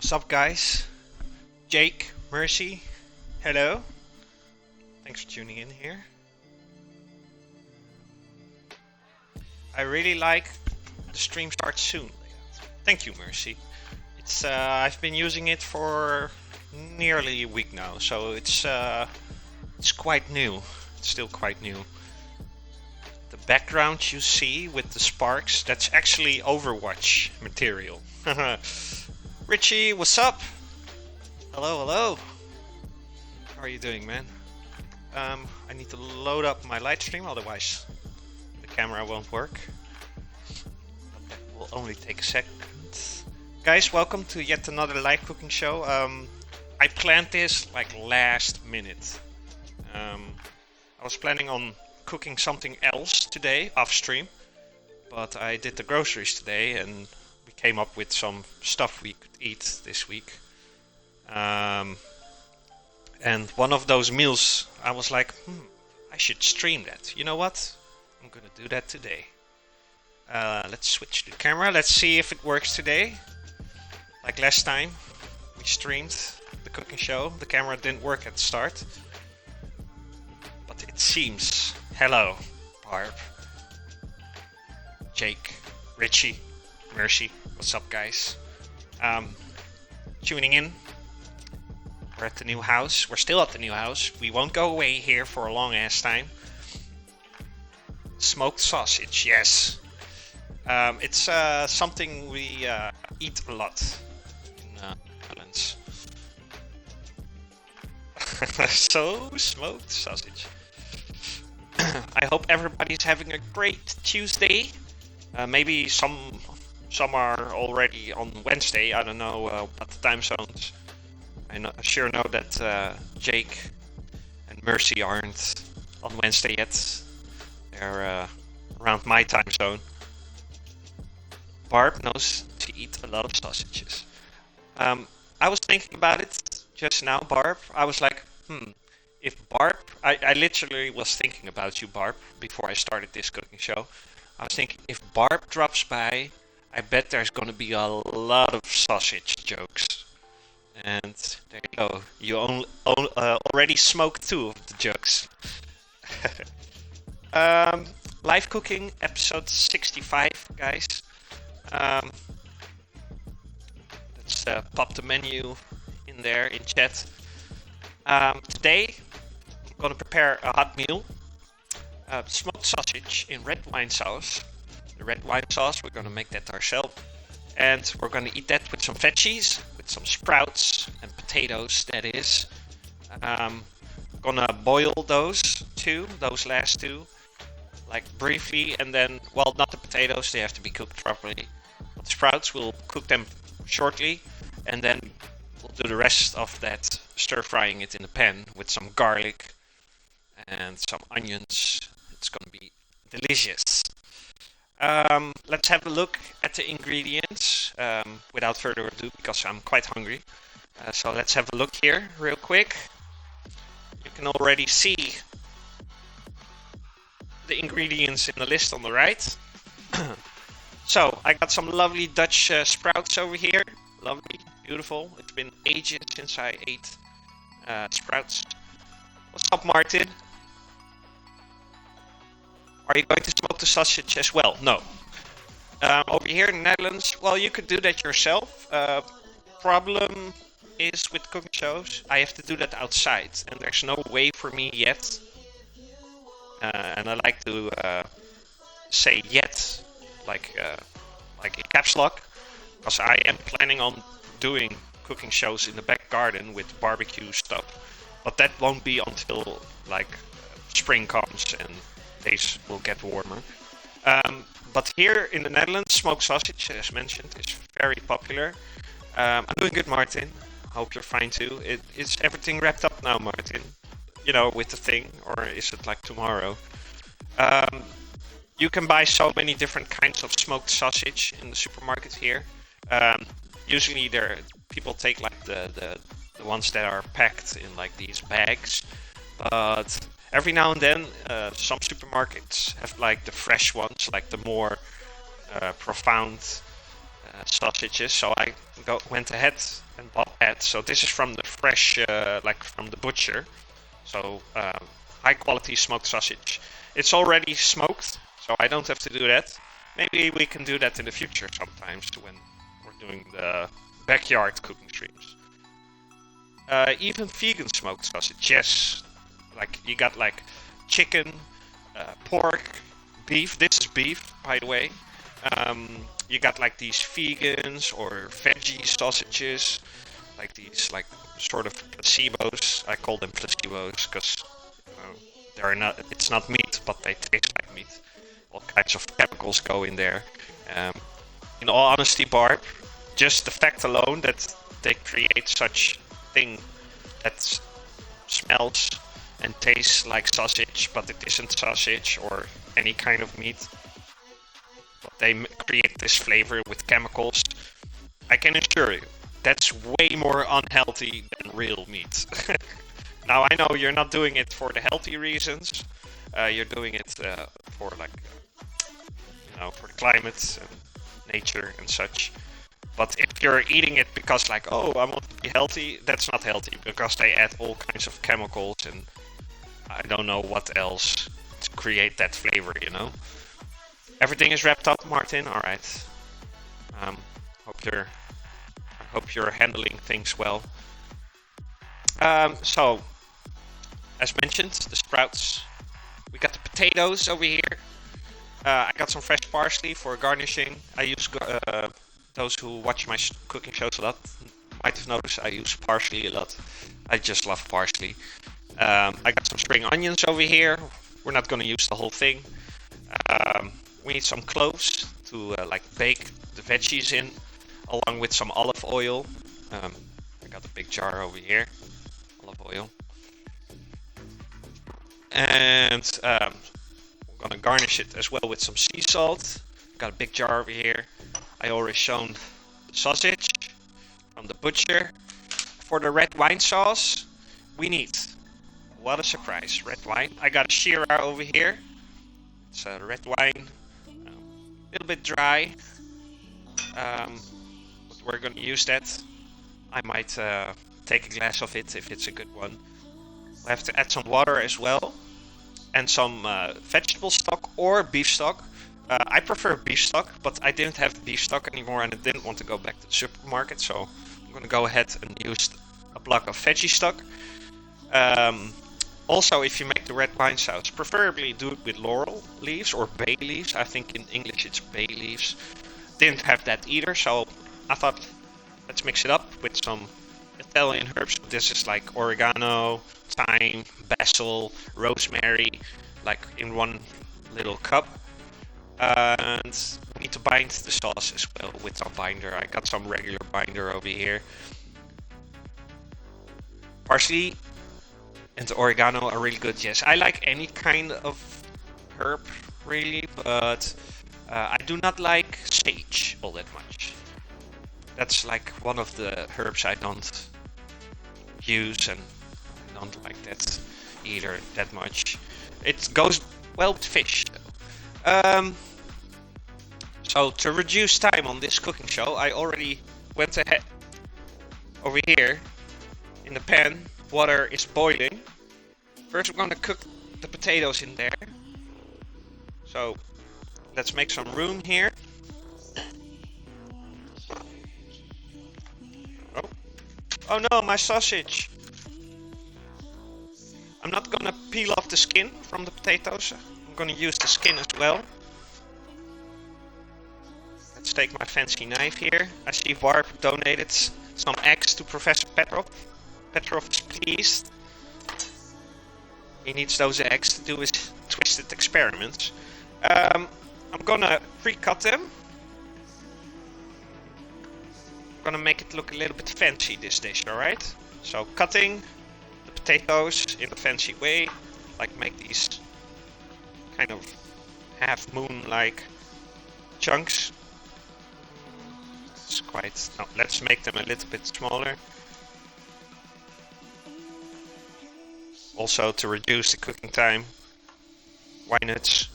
What's up, guys? Jake, Mercy, hello. Thanks for tuning in here. I really like the stream starts soon. Thank you, Mercy. It's I've been using it for nearly a week now, so it's quite new. It's still quite new. The background you see with the sparks, that's actually Overwatch material. Richie, what's up? Hello, hello. How are you doing, man? I need to load up my light stream, otherwise the camera won't work. But that will only take a second. Guys, welcome to yet another live cooking show. I planned this like last minute. I was planning on cooking something else today off stream, but I did the groceries today and we came up with some stuff we could eat this week. And one of those meals, I was like, I should stream that. You know what? I'm gonna do that today. Let's switch the camera. Let's see if it works today. Like last time, we streamed the cooking show. The camera didn't work at the start. But it seems. Hello, Barb, Jake, Richie, Mercy. What's up, guys? Tuning in. We're at the new house. We're still at the new house. We won't go away here for a long ass time. Smoked sausage, yes. It's something we eat a lot in the Netherlands. So, smoked sausage. I hope everybody's having a great Tuesday. Maybe some are already on Wednesday. I don't know what the time zones. I sure know that Jake and Mercy aren't on Wednesday yet. They're around my time zone. Barb knows to eat a lot of sausages. I was thinking about it just now, Barb. I was like, if Barb... I literally was thinking about you, Barb, before I started this cooking show. I was thinking, if Barb drops by, I bet there's going to be a lot of sausage jokes. And there you go. You already smoked 2 of the jokes. Live cooking, episode 65, guys. Let's pop the menu in there in chat. Today, I'm going to prepare a hot meal. Smoked sausage in red wine sauce. The red wine sauce, we're going to make that ourselves. And we're going to eat that with some veggies, with some sprouts and potatoes, that is. Gonna boil those last two, like briefly, and then, well, not the potatoes, they have to be cooked properly. But the sprouts, we'll cook them shortly, and then we'll do the rest of that stir-frying it in the pan with some garlic and some onions. It's gonna be delicious. Let's have a look at the ingredients without further ado, because I'm quite hungry. So let's have a look here real quick. You can already see the ingredients in the list on the right. So I got some lovely Dutch sprouts over here. Lovely, beautiful. It's been ages since I ate sprouts. What's up, Martin? Are you going to smoke the sausage as well? No. Over here in the Netherlands, well, you could do that yourself. Problem is with cooking shows, I have to do that outside, and there's no way for me yet. And I like to say yet, like in caps lock, because I am planning on doing cooking shows in the back garden with barbecue stuff. But that won't be until like spring comes and days will get warmer. But here in the Netherlands, smoked sausage, as mentioned, is very popular. I'm doing good, Martin. Hope you're fine too. Is everything wrapped up now, Martin? You know, with the thing, or is it like tomorrow? You can buy so many different kinds of smoked sausage in the supermarket here. Usually, people take like the ones that are packed in like these bags, but every now and then, some supermarkets have like the fresh ones, like the more profound sausages, so I went ahead and bought that. So this is from the fresh, like from the butcher. So high quality smoked sausage. It's already smoked, so I don't have to do that. Maybe we can do that in the future sometimes when we're doing the backyard cooking streams. Even vegan smoked sausage, yes. Like you got like chicken, pork, beef. This is beef, by the way. You got like these vegans or veggie sausages, like these like sort of placebos. I call them placebos because they're not. It's not meat, but they taste like meat. All kinds of chemicals go in there. In all honesty, Barb, just the fact alone that they create such thing that smells and tastes like sausage, but it isn't sausage or any kind of meat. But they create this flavor with chemicals. I can assure you, that's way more unhealthy than real meat. Now I know you're not doing it for the healthy reasons. You're doing it for like, for the climate and nature and such. But if you're eating it because like, oh, I want to be healthy, that's not healthy because they add all kinds of chemicals and I don't know what else to create that flavor, Everything is wrapped up, Martin. All right. I hope you're handling things well. So, as mentioned, the sprouts. We got the potatoes over here. I got some fresh parsley for garnishing. I use those who watch my cooking shows a lot might have noticed I use parsley a lot. I just love parsley. I got some spring onions over here. We're not going to use the whole thing. We need some cloves to bake the veggies in, along with some olive oil. I got a big jar over here, olive oil. And we're going to garnish it as well with some sea salt. Got a big jar over here. I already shown the sausage from the butcher. For the red wine sauce, we need, what a surprise, red wine. I got a Shiraz over here. It's a red wine, a little bit dry, but we're going to use that. I might take a glass of it if it's a good one. We have to add some water as well, and some vegetable stock or beef stock. I prefer beef stock, but I didn't have beef stock anymore and I didn't want to go back to the supermarket, so I'm going to go ahead and use a block of veggie stock. Also, if you make the red wine sauce, preferably do it with laurel leaves or bay leaves. I think in English it's bay leaves. Didn't have that either, so I thought let's mix it up with some Italian herbs. This is like oregano, thyme, basil, rosemary, like in one little cup. And we need to bind the sauce as well with some binder. I got some regular binder over here. Parsley and the oregano are really good. Yes, I like any kind of herb really, but I do not like sage all that much. That's like one of the herbs I don't use and I don't like that either that much. It goes well with fish. So to reduce time on this cooking show, I already went ahead over here in the pan. Water is boiling. First we're going to cook the potatoes in there. So let's make some room here. Oh no, my sausage! I'm not going to peel off the skin from the potatoes. I'm going to use the skin as well. Let's take my fancy knife here. I see Barb donated some eggs to Professor Petrov. Petrov is pleased. He needs those eggs to do his twisted experiments. I'm gonna pre-cut them. I'm gonna make it look a little bit fancy, this dish, alright? So cutting the potatoes in a fancy way, like make these kind of half-moon-like chunks. It's quite... No, let's make them a little bit smaller. Also to reduce the cooking time. Why nuts?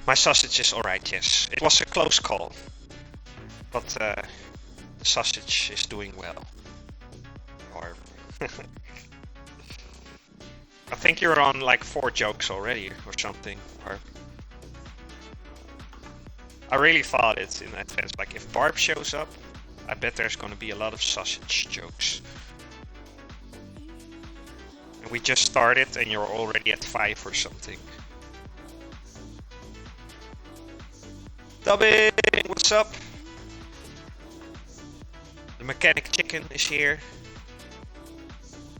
My sausage is alright, yes. It was a close call. But the sausage is doing well. Or I think you're on like 4 jokes already or something. Or I really thought it in advance. Like if Barb shows up, I bet there's gonna be a lot of sausage jokes. And we just started and you're already at 5 or something. Dubbing, what's up? The mechanic chicken is here.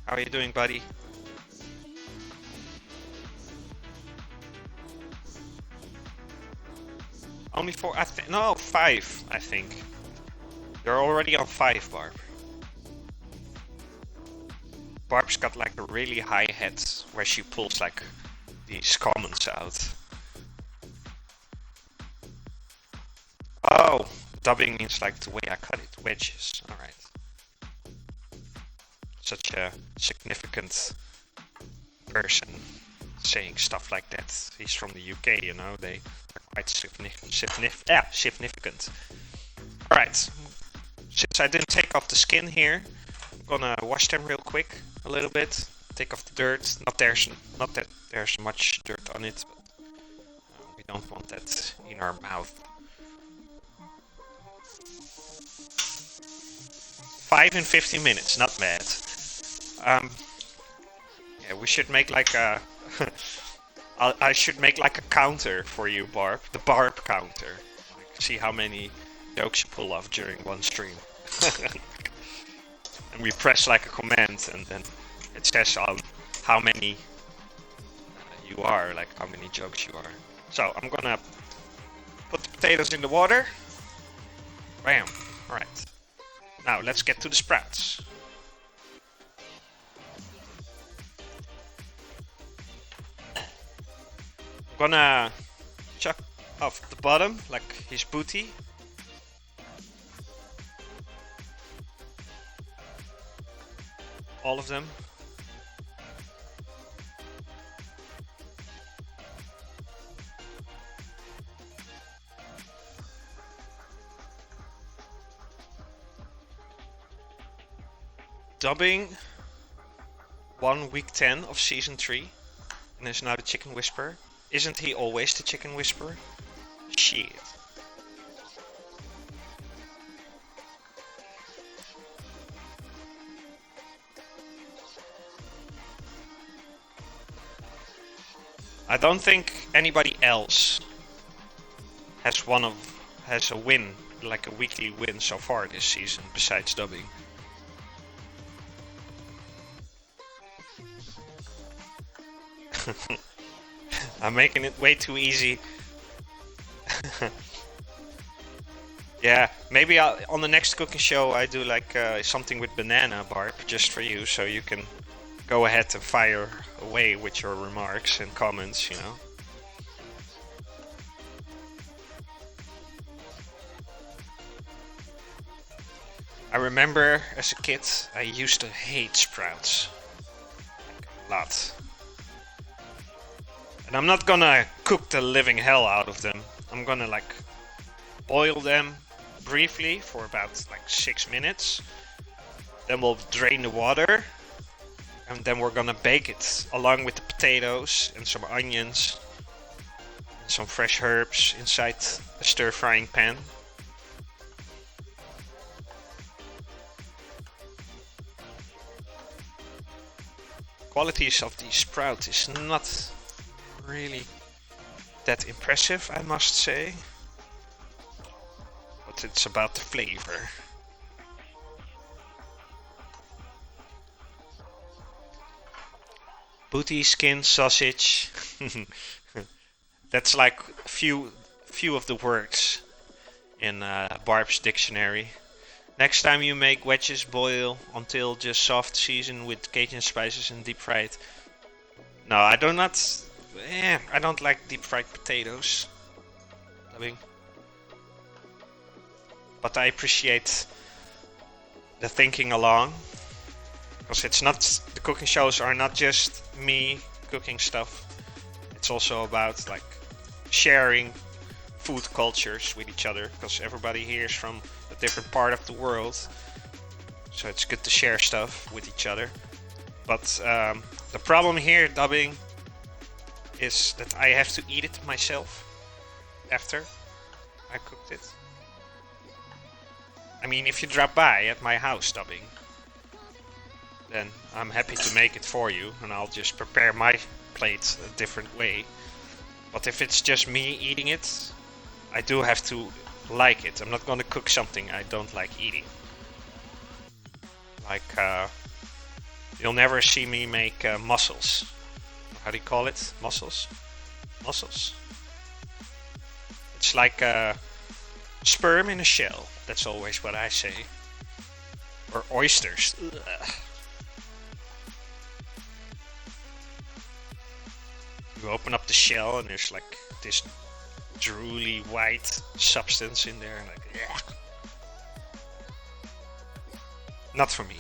How are you doing, buddy? Only 4, no, 5, I think. You're already on 5, Barb. Barb's got like a really high head where she pulls like these comments out. Oh, dubbing means like the way I cut it, wedges, alright. Such a significant person saying stuff like that. He's from the UK, you know, they're quite significant. Alright, since I didn't take off the skin here, I'm gonna wash them real quick, a little bit, take off the dirt. Not that there's much dirt on it, but we don't want that in our mouth. 5 and 15 minutes, not bad. Yeah, we should make like a... I should make like a counter for you, Barb. The Barb counter. Like, see how many jokes you pull off during one stream. And we press like a command and then it says how many you are, like how many jokes you are. So I'm gonna put the potatoes in the water. Bam. Alright. Now let's get to the sprouts. I'm gonna chuck off the bottom like his booty. All of them. Dubbing 1 week 10 of season 3 and is now the Chicken Whisperer. Isn't he always the Chicken Whisperer? Shit. I don't think anybody else has a win, like a weekly win so far this season besides dubbing. I'm making it way too easy. Yeah, maybe on the next cooking show I do like something with banana, Barb, just for you, so you can go ahead and fire away with your remarks and comments, you know. I remember as a kid I used to hate sprouts. Like, a lot. And I'm not gonna cook the living hell out of them. I'm gonna like boil them briefly for about like 6 minutes. Then we'll drain the water. And then we're gonna bake it along with the potatoes and some onions. And some fresh herbs inside a stir frying pan. Qualities of the sprout is not really that impressive, I must say, but it's about the flavor. Booty, skin, sausage. That's like few of the words in Barb's dictionary. Next time you make wedges, boil until just soft, season with Cajun spices and deep fried. No, I do not. I don't like deep fried potatoes. But I appreciate the thinking along. Because it's not, the cooking shows are not just me cooking stuff. It's also about like sharing food cultures with each other, because everybody here is from a different part of the world. So it's good to share stuff with each other. But the problem here dubbing is that I have to eat it myself after I cooked it. I mean, if you drop by at my house dubbing, then I'm happy to make it for you, and I'll just prepare my plate a different way. But if it's just me eating it, I do have to like it. I'm not gonna cook something I don't like eating. Like, you'll never see me make mussels. How do you call it? Mussels? Mussels. It's like sperm in a shell. That's always what I say. Or oysters. Ugh. You open up the shell and there's like this drooly white substance in there. Like, ugh. Not for me.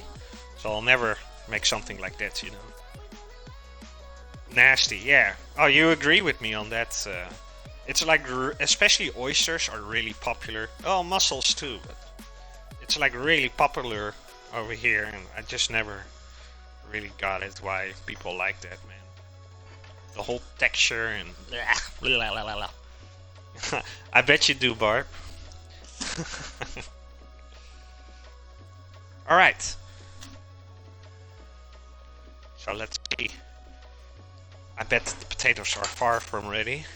So I'll never make something like that, you know. Nasty, yeah. Oh, you agree with me on that. It's like, especially oysters are really popular. Oh, mussels too, but it's like really popular over here, and I just never really got it why people like that, man. The whole texture and blah, blah, blah, blah. I bet you do, Barb. All right. So let's see. I bet the potatoes are far from ready.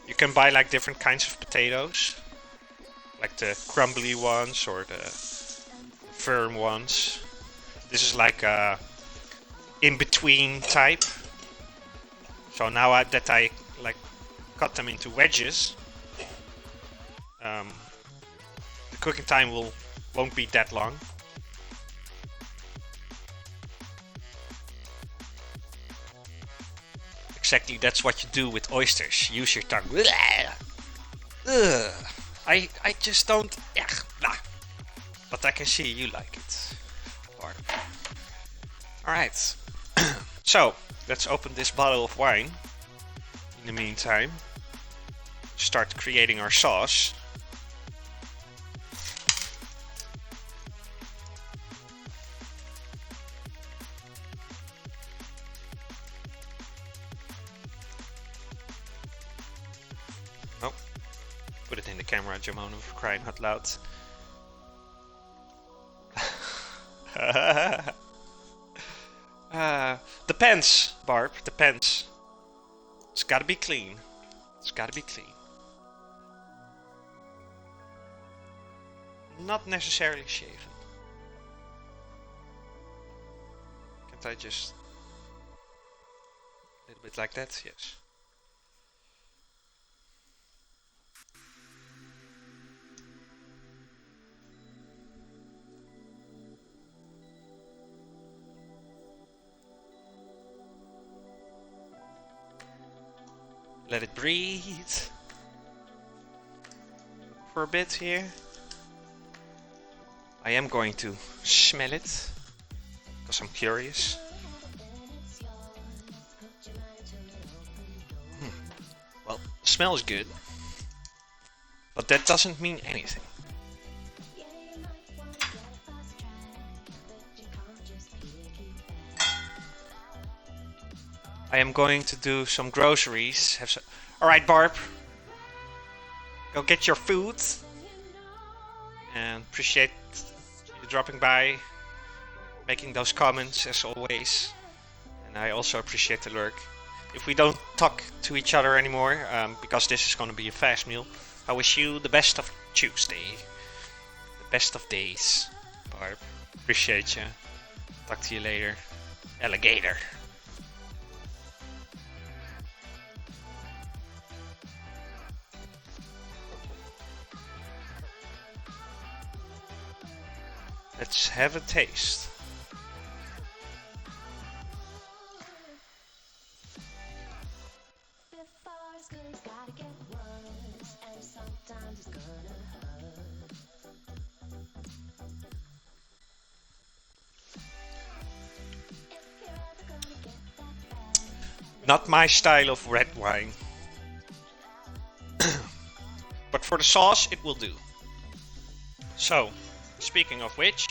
You can buy like different kinds of potatoes, like the crumbly ones or the firm ones. This is like a in-between type. So now that I like cut them into wedges, the cooking time won't be that long. Exactly, that's what you do with oysters. Use your tongue. Ugh. I just don't. But I can see you like it. Alright. So, let's open this bottle of wine. In the meantime, start creating our sauce. Put it in the camera, Jamona, for crying out loud. Depends, Barb, depends. It's gotta be clean. It's gotta be clean. Not necessarily shaven. Can't I just... a little bit like that? Yes. Let it breathe for a bit here. I am going to smell it because I'm curious. Well, the smell is good, but that doesn't mean anything. I am going to do some groceries. Alright, Barb. Go get your food. And appreciate you dropping by, making those comments as always. And I also appreciate the lurk. If we don't talk to each other anymore, because this is going to be a fast meal, I wish you the best of Tuesday. The best of days, Barb. Appreciate you. Talk to you later. Alligator. Let's have a taste. Not my style of red wine. But for the sauce, it will do. So, speaking of which,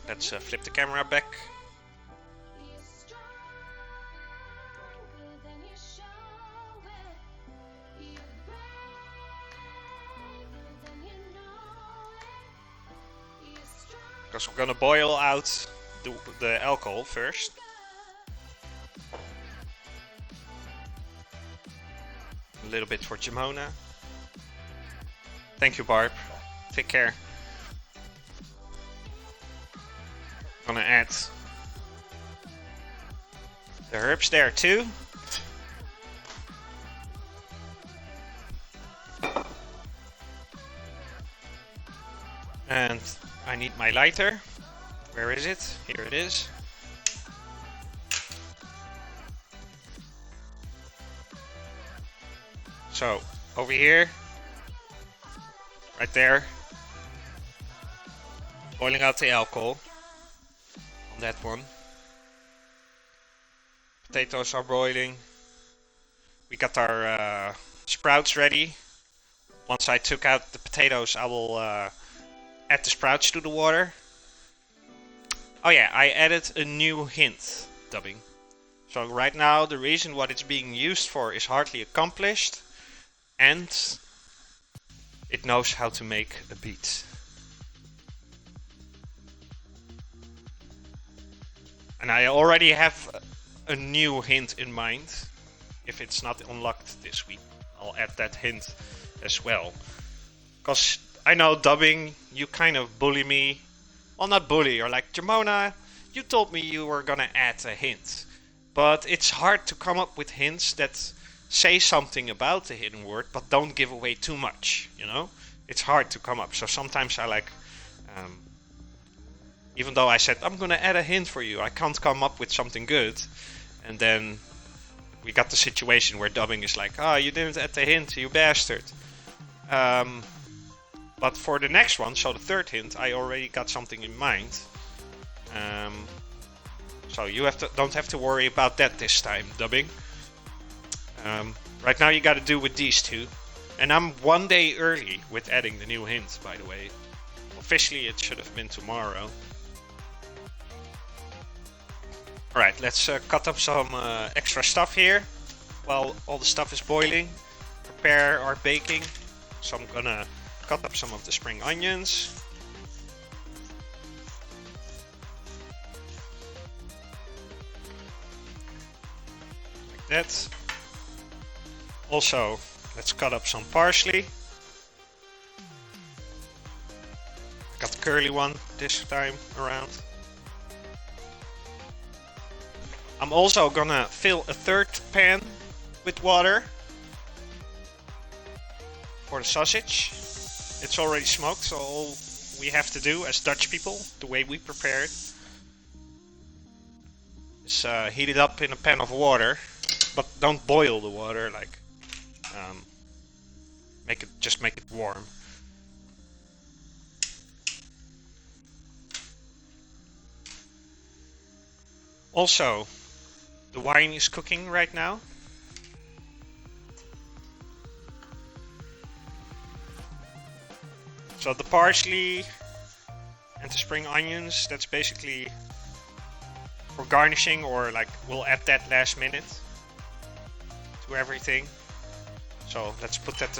let's flip the camera back. Because we're gonna boil out the alcohol first. A little bit for Jamona. Thank you, Barb. Take care. Gonna add the herbs there too. And I need my lighter. Where is it? Here it is. So, over here, right there, boiling out the alcohol on that one. Potatoes are boiling. We got our sprouts ready. Once I took out the potatoes, I will add the sprouts to the water. Oh yeah, I added a new hint, dubbing. So right now, the reason what it's being used for is hardly accomplished. And it knows how to make a beat. And I already have a new hint in mind. If it's not unlocked this week, I'll add that hint as well. Because I know, dubbing, you kind of bully me. Well, not bully, you're like, Jamona, you told me you were gonna add a hint. But it's hard to come up with hints that say something about the hidden word, but don't give away too much, you know? It's hard to come up. So sometimes I like, even though I said, I'm gonna add a hint for you, I can't come up with something good. And then we got the situation where dubbing is like, oh, you didn't add the hint, you bastard. But for the next one, so the third hint, I already got something in mind. So you don't have to worry about that this time, dubbing. Right now you gotta do with these two. And I'm 1 day early with adding the new hint, by the way. Officially it should have been tomorrow. Alright, let's cut up some extra stuff here. While all the stuff is boiling. Prepare our baking. So I'm gonna cut up some of the spring onions. Like that. Also, let's cut up some parsley. Got the curly one this time around. I'm also gonna fill a third pan with water for the sausage. It's already smoked, so all we have to do as Dutch people, the way we prepare it, is heat it up in a pan of water, but don't boil the water, like just make it warm. Also, the wine is cooking right now. So the parsley and the spring onions, that's basically for garnishing, or like we'll add that last minute to everything. So let's put that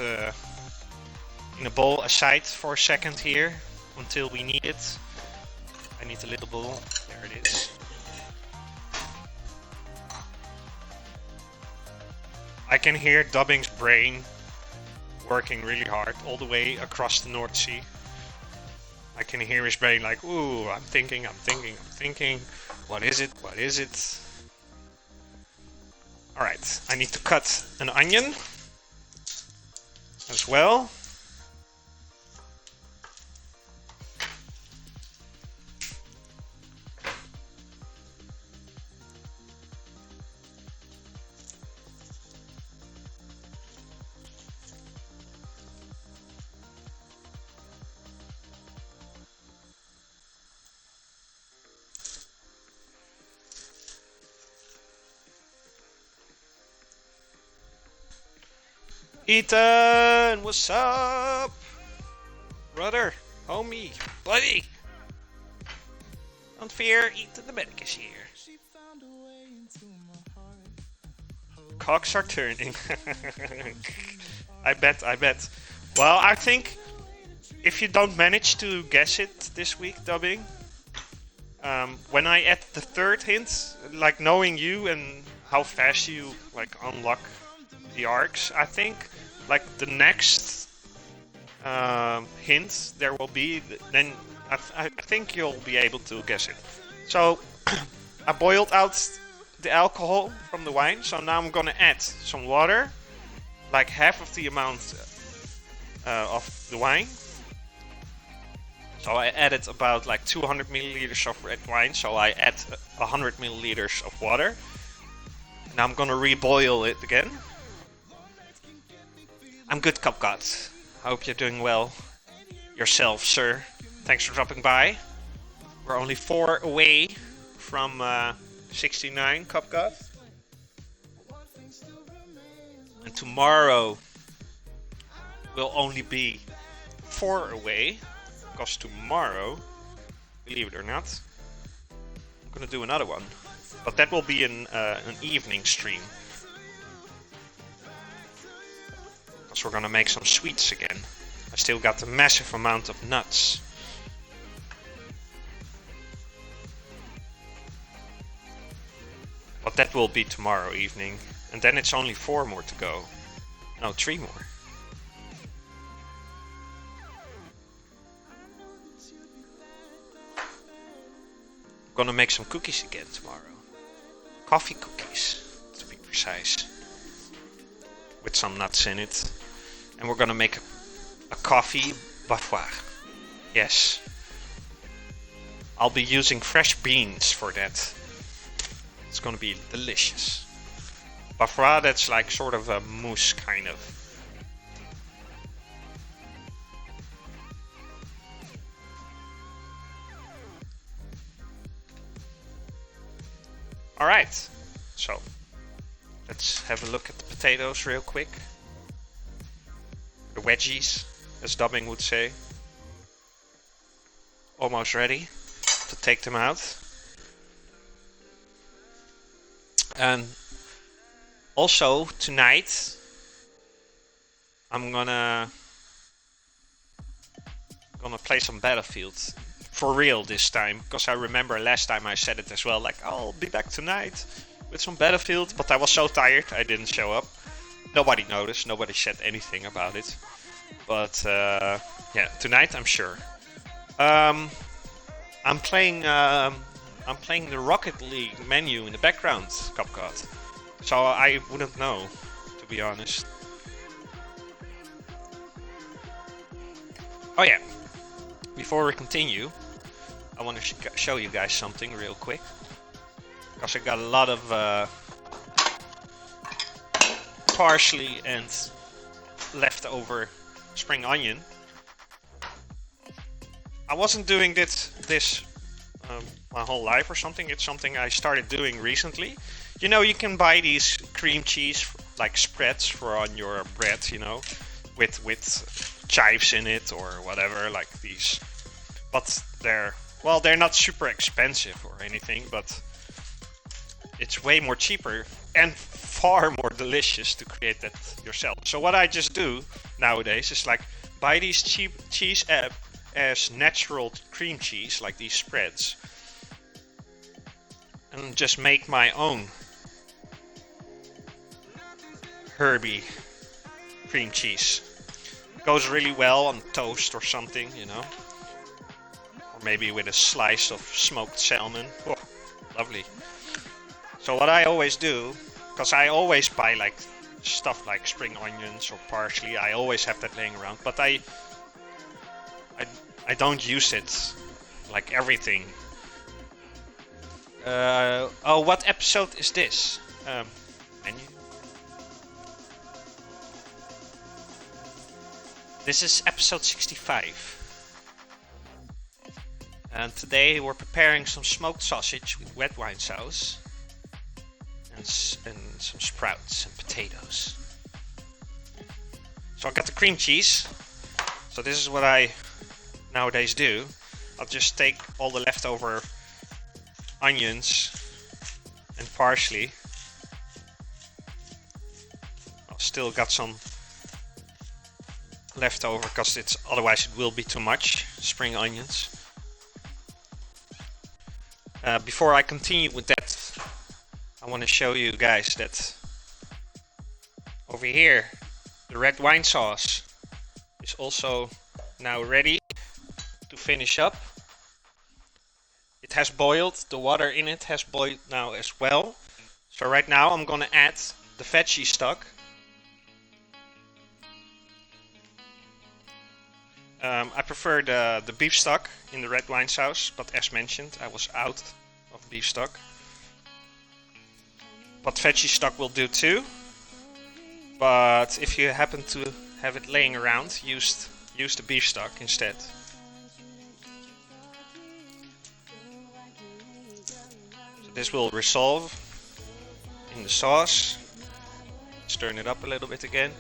in a bowl aside for a second here until we need it. I need a little bowl. There it is. I can hear Dubbing's brain working really hard all the way across the North Sea. I can hear his brain like, ooh, I'm thinking. What is it? What is it? Alright, I need to cut an onion as well. Ethan, what's up? Brother, homie, buddy. Don't fear, Ethan the medic is here. Cocks are turning. I bet. Well, I think if you don't manage to guess it this week, dubbing, when I add the third hint, like knowing you and how fast you like unlock the arcs, I think like the next hint there will be, then I think you'll be able to guess it. So I boiled out the alcohol from the wine, so now I'm gonna add some water, like half of the amount of the wine. So I added about like 200 milliliters of red wine, so I add 100 milliliters of water. Now I'm gonna reboil it again. I'm good, Cup God. I hope you're doing well yourself, sir. Thanks for dropping by. We're only 4 away from 69, Cup God. And tomorrow will only be 4 away. Because tomorrow, believe it or not, I'm gonna do another one. But that will be an evening stream. Because we're gonna make some sweets again. I still got a massive amount of nuts. But that will be tomorrow evening. And then it's only 4 more to go. No, 3 more. I'm gonna make some cookies again tomorrow. Coffee cookies, to be precise. With some nuts in it. And we're gonna make a coffee bavois. Yes. I'll be using fresh beans for that. It's gonna be delicious. Bavois, that's like sort of a mousse kind of. Alright, so let's have a look at the potatoes real quick. The veggies, as dubbing would say. Almost ready to take them out. And also tonight I'm gonna play some Battlefield. For real this time, because I remember last time I said it as well, like, oh, I'll be back tonight with some Battlefield, but I was so tired I didn't show up. Nobody noticed, nobody said anything about it. But yeah, tonight I'm sure. I'm playing the Rocket League menu in the background, Cupcot. So I wouldn't know, to be honest. Oh yeah, before we continue, I want to show you guys something real quick. Because I got a lot of parsley and leftover spring onion. I wasn't doing this my whole life or something. It's something I started doing recently. You know, you can buy these cream cheese like spreads for on your bread, you know, with chives in it or whatever, like these. But they're not super expensive or anything, but it's way more cheaper and far more delicious to create that yourself. So what I just do nowadays is like buy these cheap cheese as natural cream cheese, like these spreads, and just make my own herby cream cheese. Goes really well on toast or something, you know. Or maybe with a slice of smoked salmon. Oh, lovely. So what I always do, because I always buy like stuff like spring onions or parsley, I always have that laying around, but I don't use it like everything. Oh, what episode is this? Menu. This is episode 65. And today we're preparing some smoked sausage with wet wine sauce. And some sprouts and potatoes. So I got the cream cheese. So this is what I nowadays do. I'll just take all the leftover onions and parsley. I've still got some left over because otherwise it will be too much spring onions. Before I continue with that, I want to show you guys that over here the red wine sauce is also now ready to finish up. It has boiled, the water in it has boiled now as well. So right now I'm gonna add the veggie stock. I prefer the beef stock in the red wine sauce, but as mentioned, I was out of beef stock. But veggie stock will do too. But if you happen to have it laying around, use the beef stock instead. So this will resolve in the sauce. Stir it up a little bit again.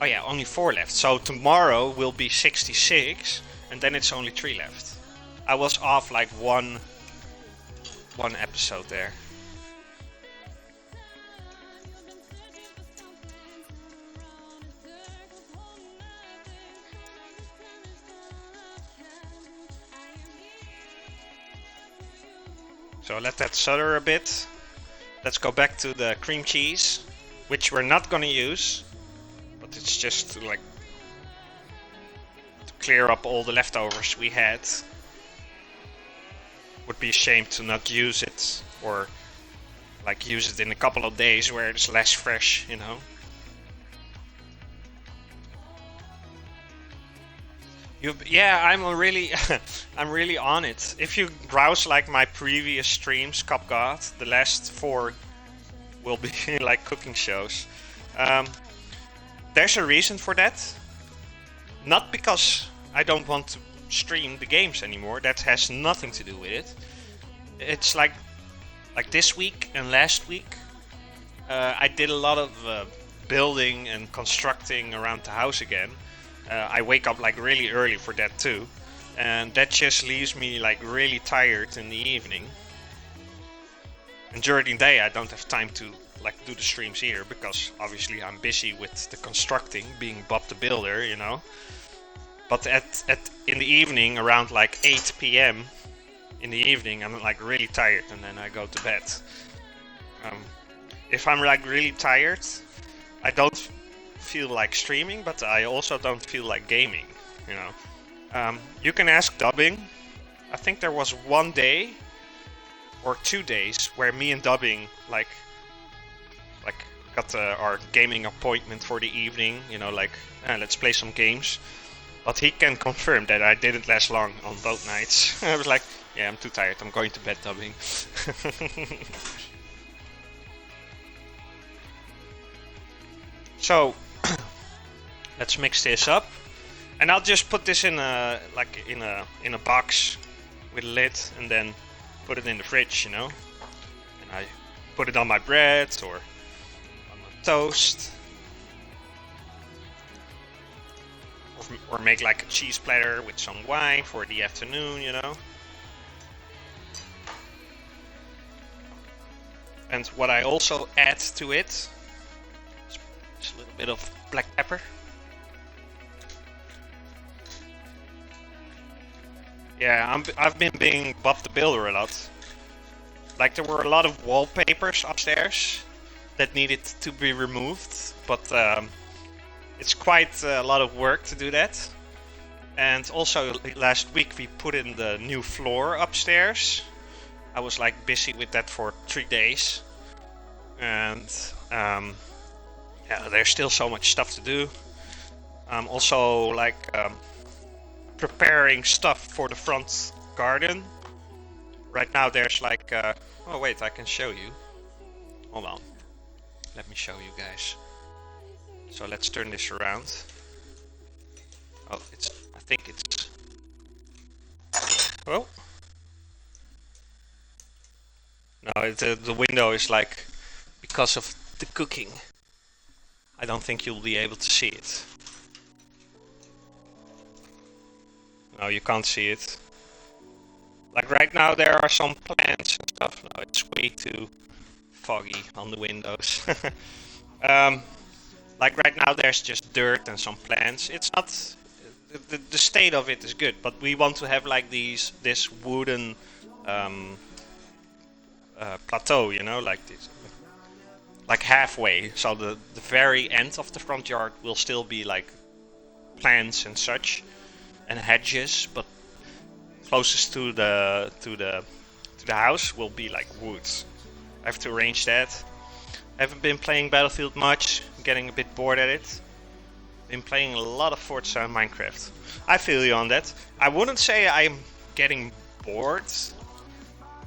Oh yeah, only 4 left. So tomorrow will be 66, and then it's only 3 left. I was off like one episode there. So let that sour a bit. Let's go back to the cream cheese, which we're not gonna use. But it's just to clear up all the leftovers we had. Would be a shame to not use it, or like use it in a couple of days where it's less fresh, you know. Yeah, I'm really I'm really on it. If you browse like my previous streams, Cop God, the last 4 will be like cooking shows. There's a reason for that. Not because I don't want to stream the games anymore. That has nothing to do with it. It's like this week and last week, I did a lot of building and constructing around the house again. I wake up like really early for that too, and that just leaves me like really tired in the evening. And during the day I don't have time to like do the streams here because obviously I'm busy with the constructing, being Bob the Builder, you know. But in the evening around like 8 p.m. in the evening I'm like really tired, and then I go to bed. If I'm like really tired, I don't feel like streaming, but I also don't feel like gaming, you know. You can ask Dubbing. I think there was 1 day or 2 days where me and Dubbing like got our gaming appointment for the evening, you know, like let's play some games. But he can confirm that I didn't last long on both nights. I was like, yeah, I'm too tired, I'm going to bed, Dubbing. So let's mix this up, and I'll just put this in a box with a lid, and then put it in the fridge, you know. And I put it on my bread or on my toast, or make like a cheese platter with some wine for the afternoon, you know. And what I also add to it is a little bit of black pepper. Yeah, I've been being Bob the Builder a lot. Like there were a lot of wallpapers upstairs that needed to be removed, but it's quite a lot of work to do that. And also last week we put in the new floor upstairs. I was like busy with that for 3 days, and yeah, there's still so much stuff to do. Also like preparing stuff for the front garden. Right now there's like oh wait, I can show you. Hold on, let me show you guys. So let's turn this around. Oh, I think it's, well, no, the window is like, because of the cooking, I don't think you'll be able to see it. No, you can't see it. Like right now there are some plants and stuff. No, it's way too foggy on the windows. Like right now there's just dirt and some plants. It's not, the state of it is good, but we want to have like this wooden plateau, you know, like this, like halfway. So the very end of the front yard will still be like plants and such and hedges, but closest to the house will be like woods. I have to arrange that. I haven't been playing Battlefield much. I'm getting a bit bored at it. Been playing a lot of Forza and Minecraft. I feel you on that. I wouldn't say I'm getting bored.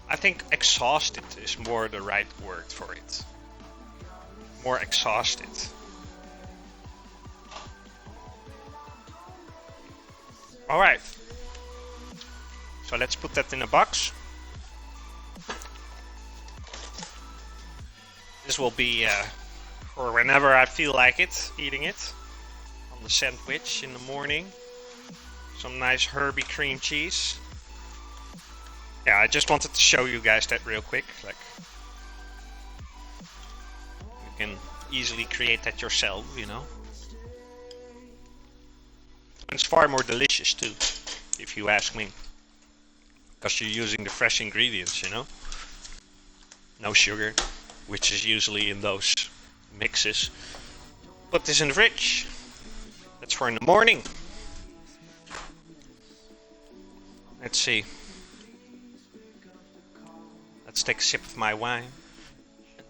I think exhausted is more the right word for it. More exhausted. Alright. So let's put that in a box. This will be for whenever I feel like it, eating it. On the sandwich in the morning. Some nice herby cream cheese. Yeah, I just wanted to show you guys that real quick. Like, you can easily create that yourself, you know. And it's far more delicious too, if you ask me. Because you're using the fresh ingredients, you know. No sugar, which is usually in those mixes. Put this in the fridge. That's for in the morning. Let's see. Let's take a sip of my wine.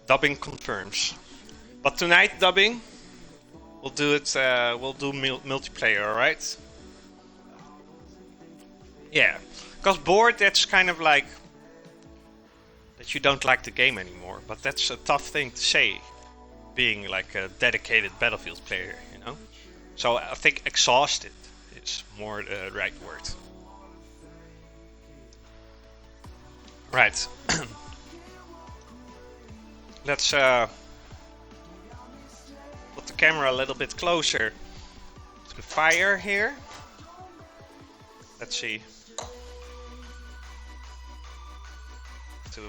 Dubbing confirms. But tonight, dubbing, we'll do it. We'll do multiplayer, alright? Yeah, because bored, that's kind of like that you don't like the game anymore. But that's a tough thing to say, being like a dedicated Battlefield player, you know. So I think exhausted is more the right word. Right. Let's put the camera a little bit closer to the fire here. Let's see. To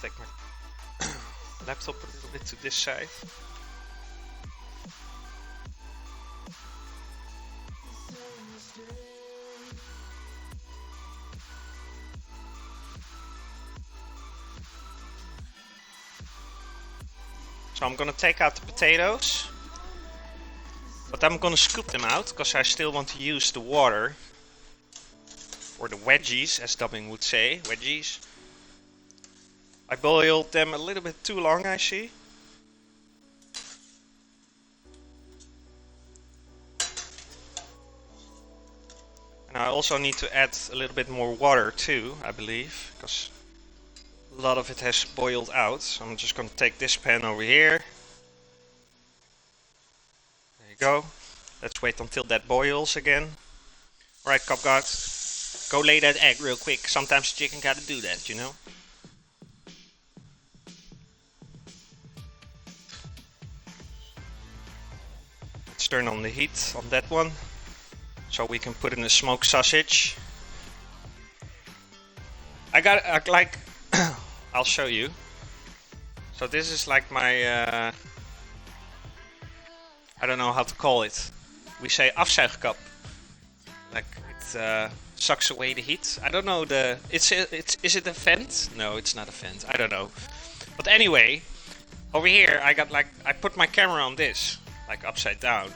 take my laptop a little bit to this side. So I'm gonna take out the potatoes, but I'm gonna scoop them out because I still want to use the water for the veggies, as dubbing would say, veggies. I boiled them a little bit too long, I see. And I also need to add a little bit more water too, I believe, because a lot of it has boiled out. So I'm just going to take this pan over here. There you go. Let's wait until that boils again. Alright, Copguard, go lay that egg real quick. Sometimes chicken gotta do that, you know. Let's turn on the heat on that one, so we can put in the smoked sausage. I got like I'll show you. So this is like my I don't know how to call it. We say afzuigkap. Like it sucks away the heat. I don't know the. Is it a vent? No, it's not a vent. I don't know. But anyway, over here I got like I put my camera on this, like upside down.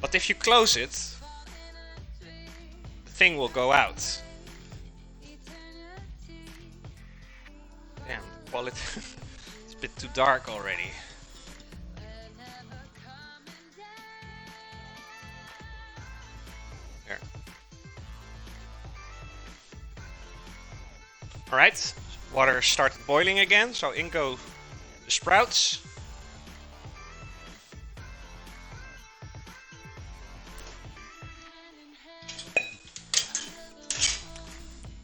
But if you close it, the thing will go out. Damn, the quality. It's a bit too dark already. There. Alright, water started boiling again, so in go the sprouts.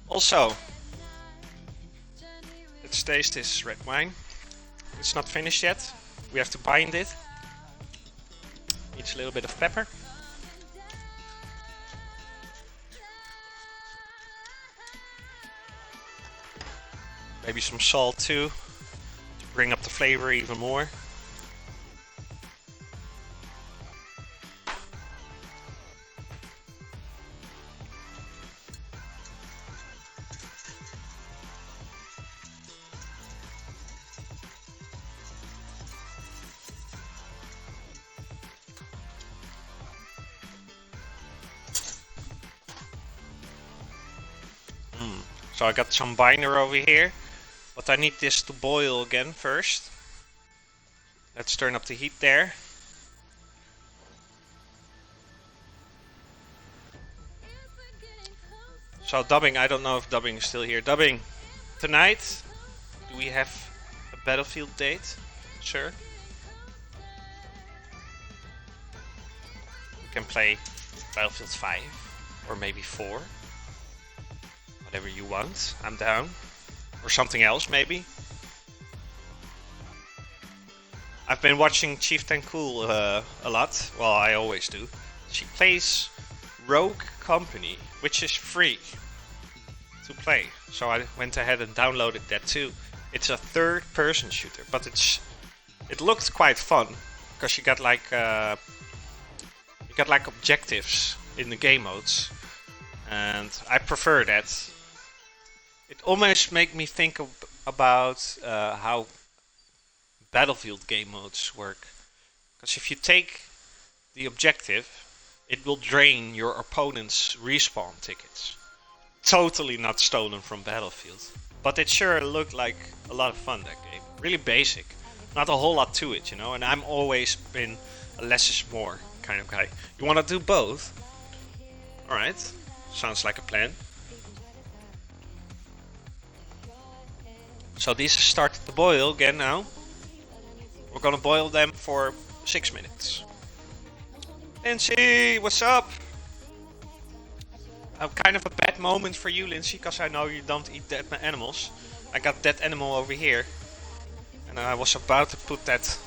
Also, let's taste this red wine. It's not finished yet. We have to bind it. Needs a little bit of pepper. Maybe some salt too, to bring up the flavor even more. So I got some binder over here, but I need this to boil again first. Let's turn up the heat there. So dubbing, I don't know if dubbing is still here. Dubbing, tonight, do we have a Battlefield date, sir? We can play Battlefield 5, or maybe 4. Whatever you want, I'm down. Or something else, maybe. I've been watching Chieftain Cool a lot. Well, I always do. She plays Rogue Company, which is free to play. So I went ahead and downloaded that too. It's a third-person shooter, but it looked quite fun because you got like objectives in the game modes, and I prefer that. It almost makes me think about how Battlefield game modes work. Because if you take the objective, it will drain your opponent's respawn tickets. Totally not stolen from Battlefield. But it sure looked like a lot of fun, that game. Really basic. Not a whole lot to it, you know. And I'm always been a less is more kind of guy. You want to do both? Alright. Sounds like a plan. So these started to boil again now. We're gonna boil them for 6 minutes. Lindsay, what's up? Kind of a bad moment for you, Lindsay, because I know you don't eat dead animals. I got dead animal over here, and I was about to put that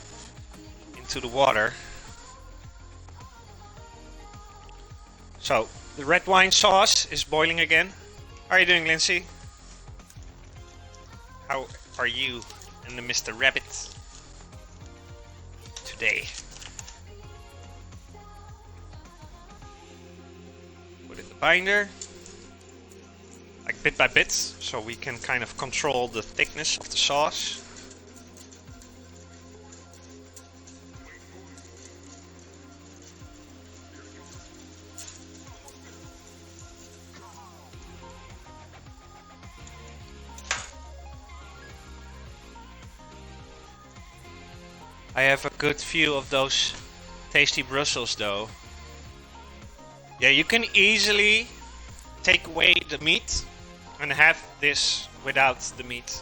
into the water. So the red wine sauce is boiling again. How are you doing, Lindsay? How are you and the Mr. Rabbit today? Put in the binder, like bit by bit, so we can kind of control the thickness of the sauce. I have a good view of those tasty Brussels though. Yeah, you can easily take away the meat and have this without the meat,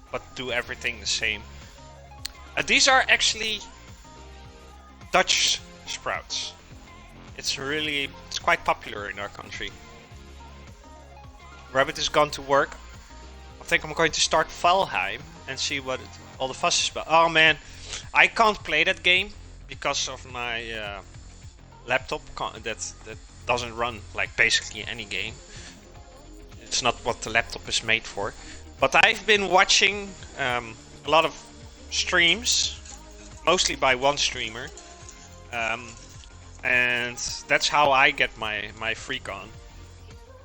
but do everything the same. These are actually Dutch sprouts. It's quite popular in our country. Rabbit has gone to work. I think I'm going to start Valheim and see what all the fuss is about. Oh man, I can't play that game because of my laptop that doesn't run like basically any game. It's not what the laptop is made for. But I've been watching a lot of streams, mostly by one streamer, and that's how I get my freak on.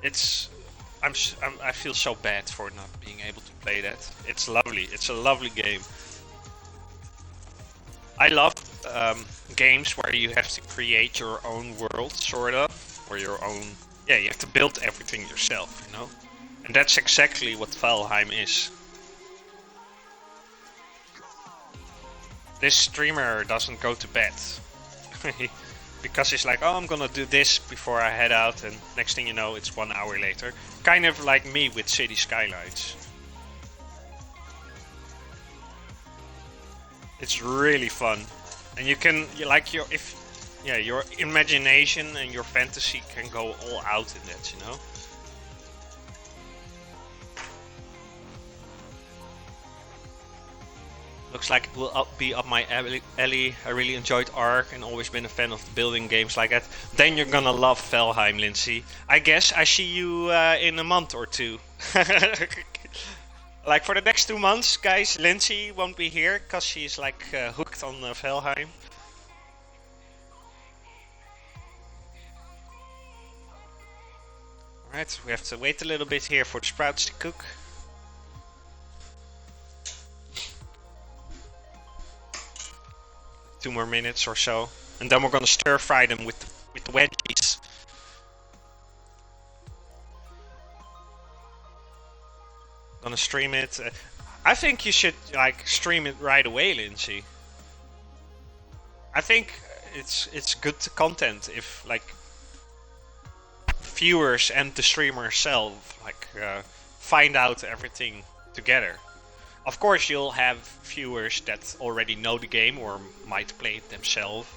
I feel so bad for not being able to play that. It's lovely. It's a lovely game. I love games where you have to create your own world, sort of, or your own. Yeah, you have to build everything yourself, you know. And that's exactly what Valheim is. This streamer doesn't go to bed. Because he's like, oh, I'm gonna do this before I head out, and next thing you know, it's 1 hour later. Kind of like me with City Skylines. It's really fun, and your imagination and your fantasy can go all out in that, you know. Looks like it will be up my alley. I really enjoyed Ark and always been a fan of building games like that. Then you're gonna love Valheim, Lindsay. I guess I see you in a month or two. Like for the next 2 months, guys, Lindsay won't be here because she's like hooked on Valheim. Alright, we have to wait a little bit here for the sprouts to cook. Two more minutes or so, and then we're gonna stir fry them with the veggies. Gonna stream it. I think you should like stream it right away, Lindsay. I think it's good content if like viewers and the streamer self like find out everything together. Of course, you'll have viewers that already know the game or might play it themselves,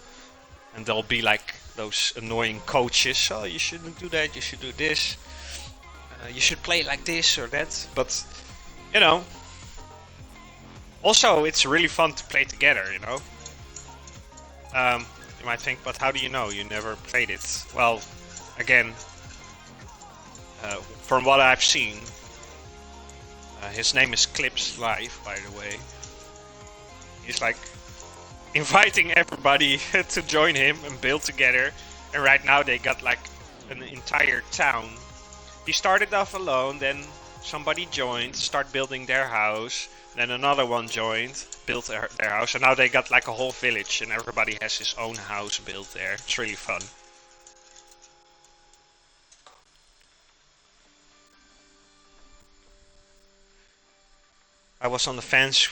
and they'll be like those annoying coaches. Oh, you shouldn't do that. You should do this. You should play like this or that. But you know, also it's really fun to play together. You know. You might think, but how do you know? You never played it. Well, again, from what I've seen. His name is Cloves Live, by the way. He's like inviting everybody to join him and build together. And right now they got like an entire town. He started off alone, then somebody joined, start building their house. Then another one joined, built their house. And now they got like a whole village and everybody has his own house built there. It's really fun. I was on the fence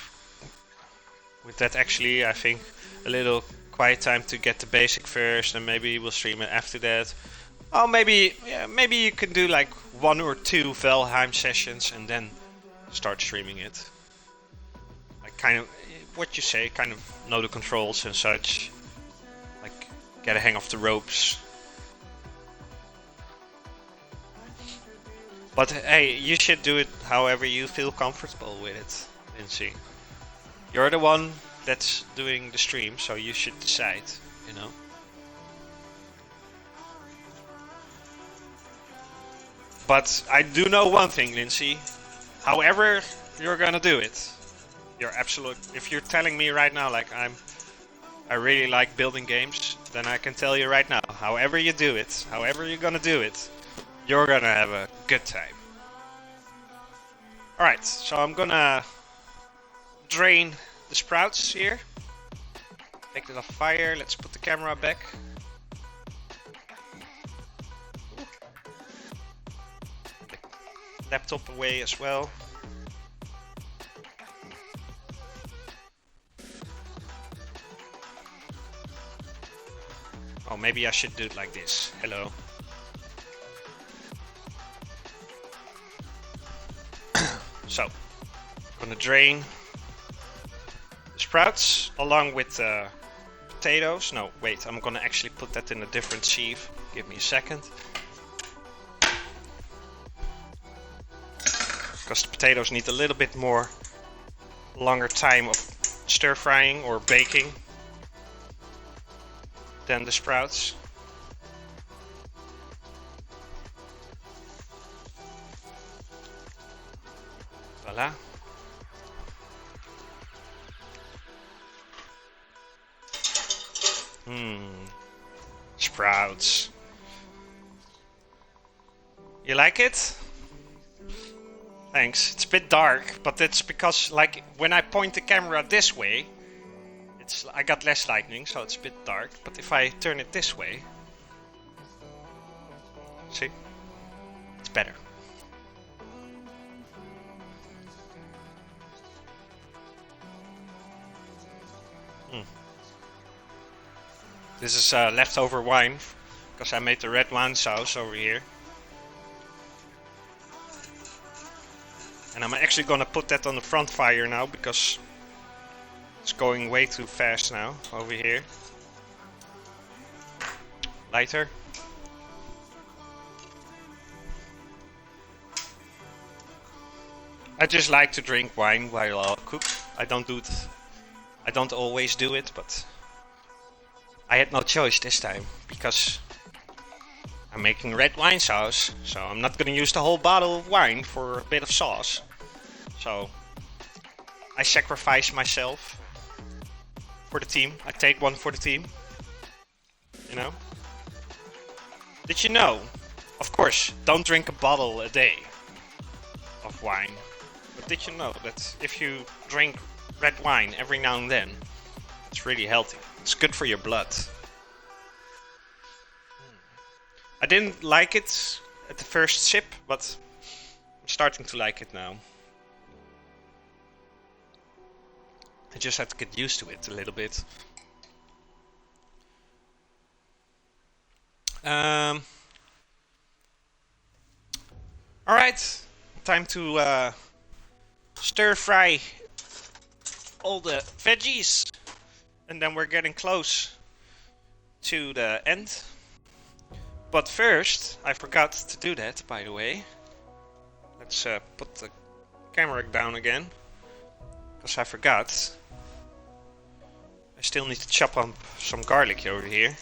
with that actually. I think a little quiet time to get the basic first, and maybe we'll stream it after that. Oh, maybe you can do like 1 or 2 Valheim sessions and then start streaming it. Like kind of what you say, kind of know the controls and such. Like get a hang of the ropes. But hey, you should do it however you feel comfortable with it, Lindsay. You're the one that's doing the stream, so you should decide, you know. But I do know one thing, Lindsay. However you're gonna do it, you're absolute. If you're telling me right now, like I really like building games, then I can tell you right now, however you do it, however you're gonna do it, you're gonna have a good time. Alright, so I'm gonna drain the sprouts here. Take it off fire, let's put the camera back. The laptop away as well. Oh, maybe I should do it like this. Hello. So, I'm gonna drain the sprouts along with the potatoes. No, wait, I'm gonna actually put that in a different sieve. Give me a second. Because the potatoes need a little bit more longer time of stir frying or baking than the sprouts. Voila. Sprouts. You like it? Thanks. It's a bit dark, but it's because like when I point the camera this way, I got less lighting, so it's a bit dark. But if I turn it this way, see? It's better. This is leftover wine, because I made the red wine sauce over here. And I'm actually gonna put that on the front fire now, because it's going way too fast now, over here. Lighter. I just like to drink wine while I cook. I don't always do it, but I had no choice this time, because I'm making red wine sauce, so I'm not gonna use the whole bottle of wine for a bit of sauce. So I sacrifice myself for the team. I take one for the team. You know? Did you know? Of course, don't drink a bottle a day of wine. But did you know that if you drink red wine every now and then, it's really healthy. It's good for your blood. I didn't like it at the first sip, but I'm starting to like it now. I just had to get used to it a little bit. Alright, time to stir fry all the veggies, and then we're getting close to the end. But first, I forgot to do that, by the way. Let's put the camera down again, because I forgot. I still need to chop up some garlic over here.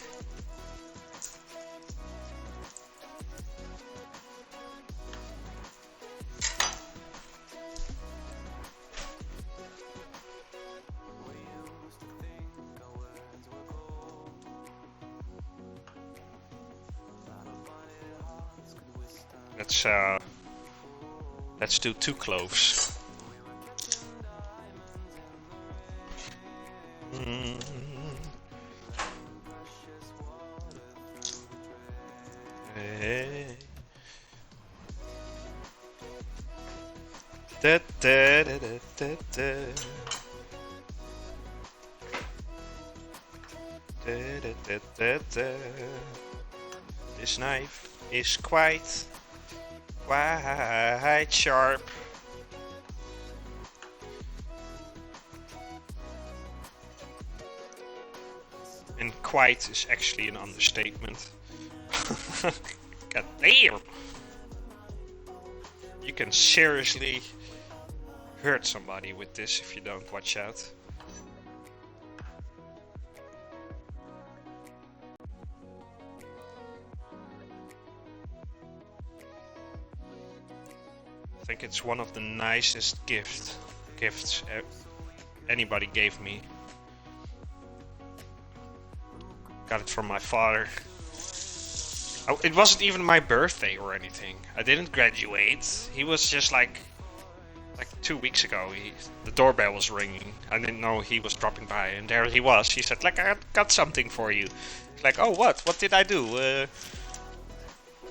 Let's do 2 cloves. Hey. Da, da, da, da, da, da. Da, da, da, da, da. This knife is quite sharp. And quite is actually an understatement. God damn! You can seriously hurt somebody with this if you don't watch out. I think it's one of the nicest gifts anybody gave me. Got it from my father. Oh, it wasn't even my birthday or anything. I didn't graduate. He was just like 2 weeks ago. The doorbell was ringing. I didn't know he was dropping by, and there he was. He said, "Like, I got something for you." Like, "Oh, what? What did I do?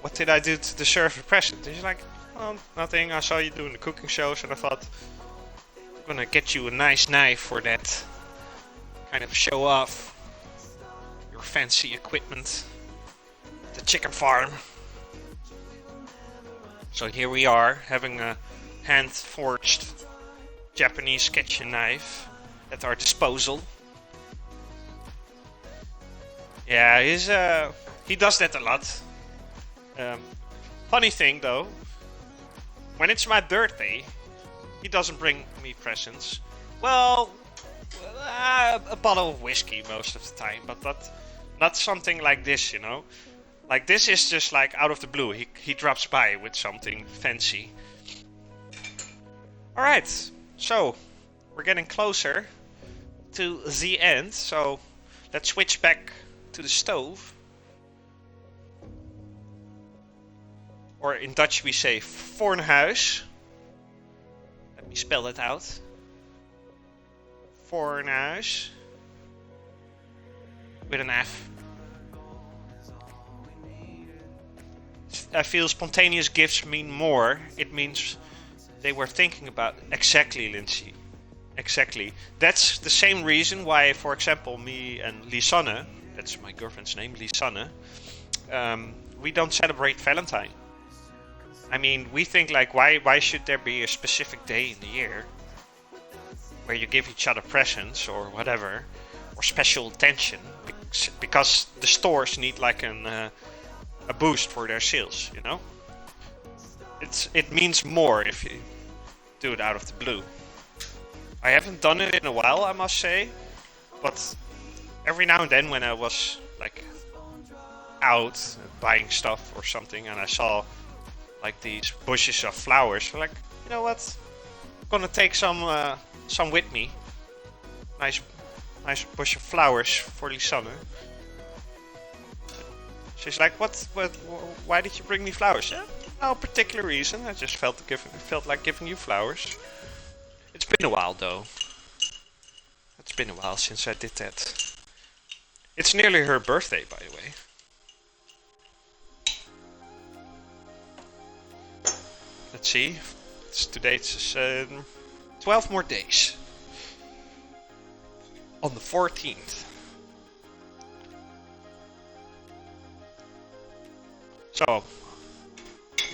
What did I do to deserve a present?" He's like, "Oh, nothing. I saw you doing the cooking shows, and I thought I'm gonna get you a nice knife for that. Kind of show off your fancy equipment. The chicken farm." So here we are, having a hand-forged Japanese kitchen knife at our disposal. Yeah, he does that a lot. Funny thing though, when it's my birthday, he doesn't bring me presents. Well, a bottle of whiskey most of the time, but not something like this, you know. Like, this is just like out of the blue. He drops by with something fancy. Alright, so we're getting closer to the end. So let's switch back to the stove. Or in Dutch we say fornhuis. Let me spell it out. Fornhuis. With an F. I feel spontaneous gifts mean more. It means they were thinking about exactly, Lindsay. Exactly. That's the same reason why, for example, me and Lisanne, that's my girlfriend's name, Lisanne, we don't celebrate Valentine. I mean, we think like, why should there be a specific day in the year where you give each other presents or whatever, or special attention, because the stores need like a boost for their sales, you know? It means more if you do it out of the blue. I haven't done it in a while, I must say, but every now and then when I was like out buying stuff or something and I saw like these bushes of flowers, I'm like, you know what? gonna take some with me. Nice bush of flowers for Lisanne. She's like, what? Why did you bring me flowers? Yeah, no particular reason. I just felt like giving you flowers. It's been a while though. It's been a while since I did that. It's nearly her birthday, by the way. Let's see. Today it's 12 more days. On the 14th. So,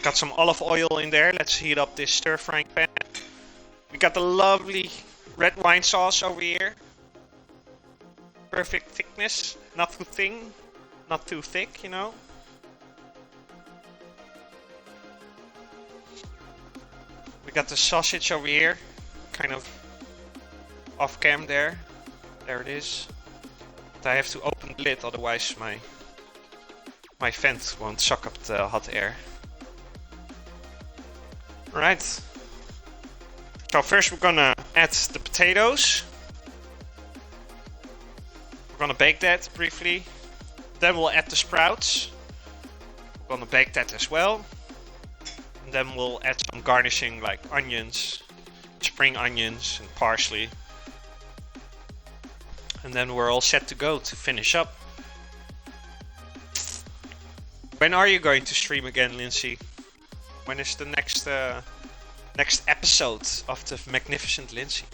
got some olive oil in there. Let's heat up this stir frying pan. We got the lovely red wine sauce over here. Perfect thickness. Not too thin, not too thick, you know. We got the sausage over here. Kind of off cam there. There it is. But I have to open the lid, otherwise my vent won't suck up the hot air. Alright. So first we're gonna add the potatoes. We're gonna bake that briefly. Then we'll add the sprouts. We're gonna bake that as well. And then we'll add some garnishing like onions, spring onions and parsley. And then we're all set to go to finish up. When are you going to stream again, Lindsay? When is the next episode of the Magnificent Lindsay?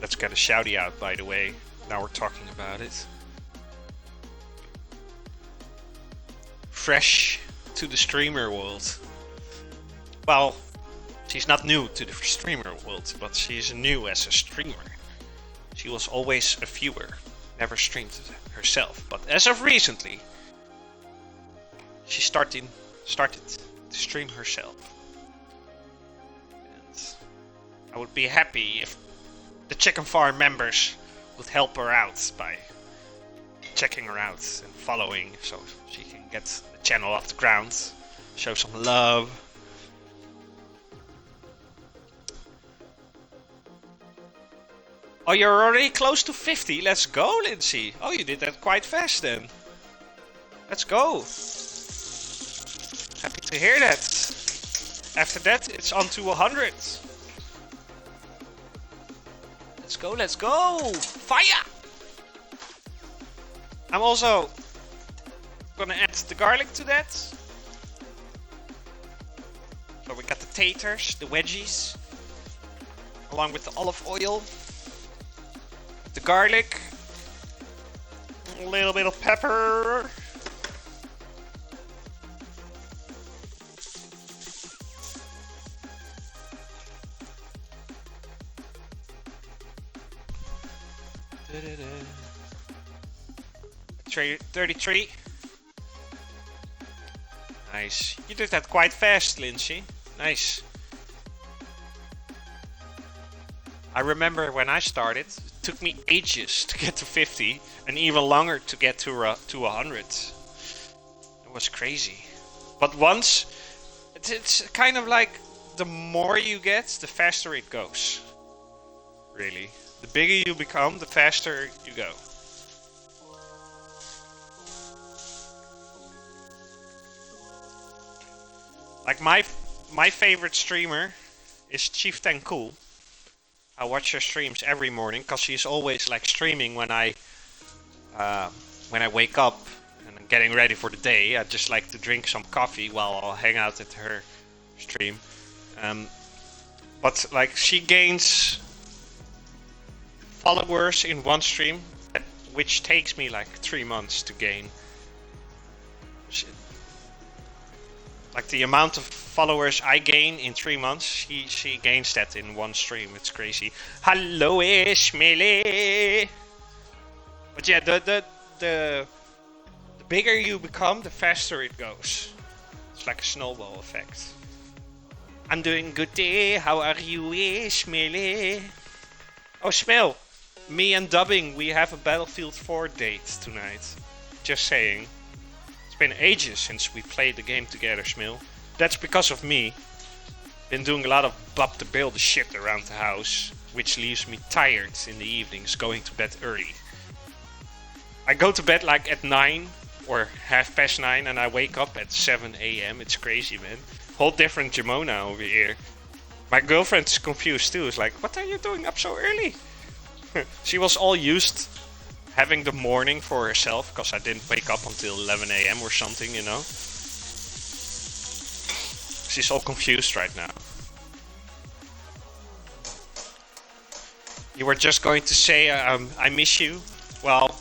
Let's get a shouty out, by the way. Now we're talking about it. Fresh to the streamer world. Well, she's not new to the streamer world, but she's new as a streamer. She was always a viewer, never streamed herself. But as of recently, she started to stream herself. And I would be happy if the Chicken Farm members would help her out by checking her out and following, so she can get the channel off the ground, show some love. Oh, you're already close to 50. Let's go, Lindsay. Oh, you did that quite fast then. Let's go. Happy to hear that. After that, it's on to 100. Let's go, let's go. Fire! I'm also gonna add the garlic to that. So we got the taters, the veggies, along with the olive oil. The garlic, a little bit of pepper. Da-da-da. 33. Nice. You did that quite fast, Lindsay. Nice. I remember when I started, it took me ages to get to 50 and even longer to get to 100. It was crazy. But once, it's kind of like the more you get, the faster it goes. Really. The bigger you become, the faster you go. Like my favorite streamer is Chieftain Cool. I watch her streams every morning because she's always like streaming when I wake up and I'm getting ready for the day. I just like to drink some coffee while I'll hang out at her stream. But like she gains followers in one stream, which takes me like 3 months to gain. Like the amount of followers I gain in 3 months, she gains that in one stream. It's crazy. Hello, Ishmael. But yeah, the bigger you become, the faster it goes. It's like a snowball effect. I'm doing good day. How are you, Ishmael? Oh, Smell. Me and Dubbing, we have a Battlefield 4 date tonight. Just saying. It's been ages since we played the game together, Smil. That's because of me. Been doing a lot of Bob the Builder shit around the house, which leaves me tired in the evenings, going to bed early. I go to bed like at 9 or 9:30 and I wake up at 7 a.m. It's crazy, man. Whole different Jamona over here. My girlfriend is confused too. It's like, what are you doing up so early? She was all used having the morning for herself because I didn't wake up until 11 a.m. or something, you know. She's all confused right now. You were just going to say I miss you? Well,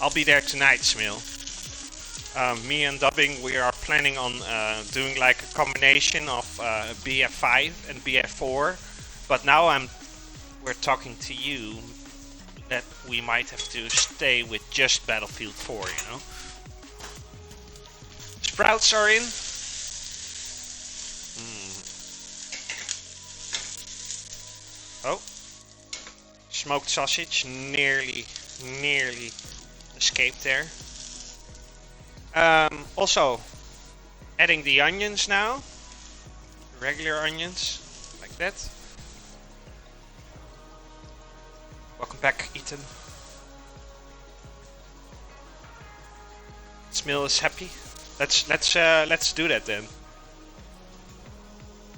I'll be there tonight, Smil. Me and Dubbing, we are planning on doing like a combination of BF5 and BF4. But now we're talking to you that we might have to stay with just Battlefield 4, you know. Sprouts are in. Oh. Smoked sausage nearly escaped there. Also, adding the onions now. Regular onions, like that. Welcome back, Ethan. Smil is happy. Let's do that then.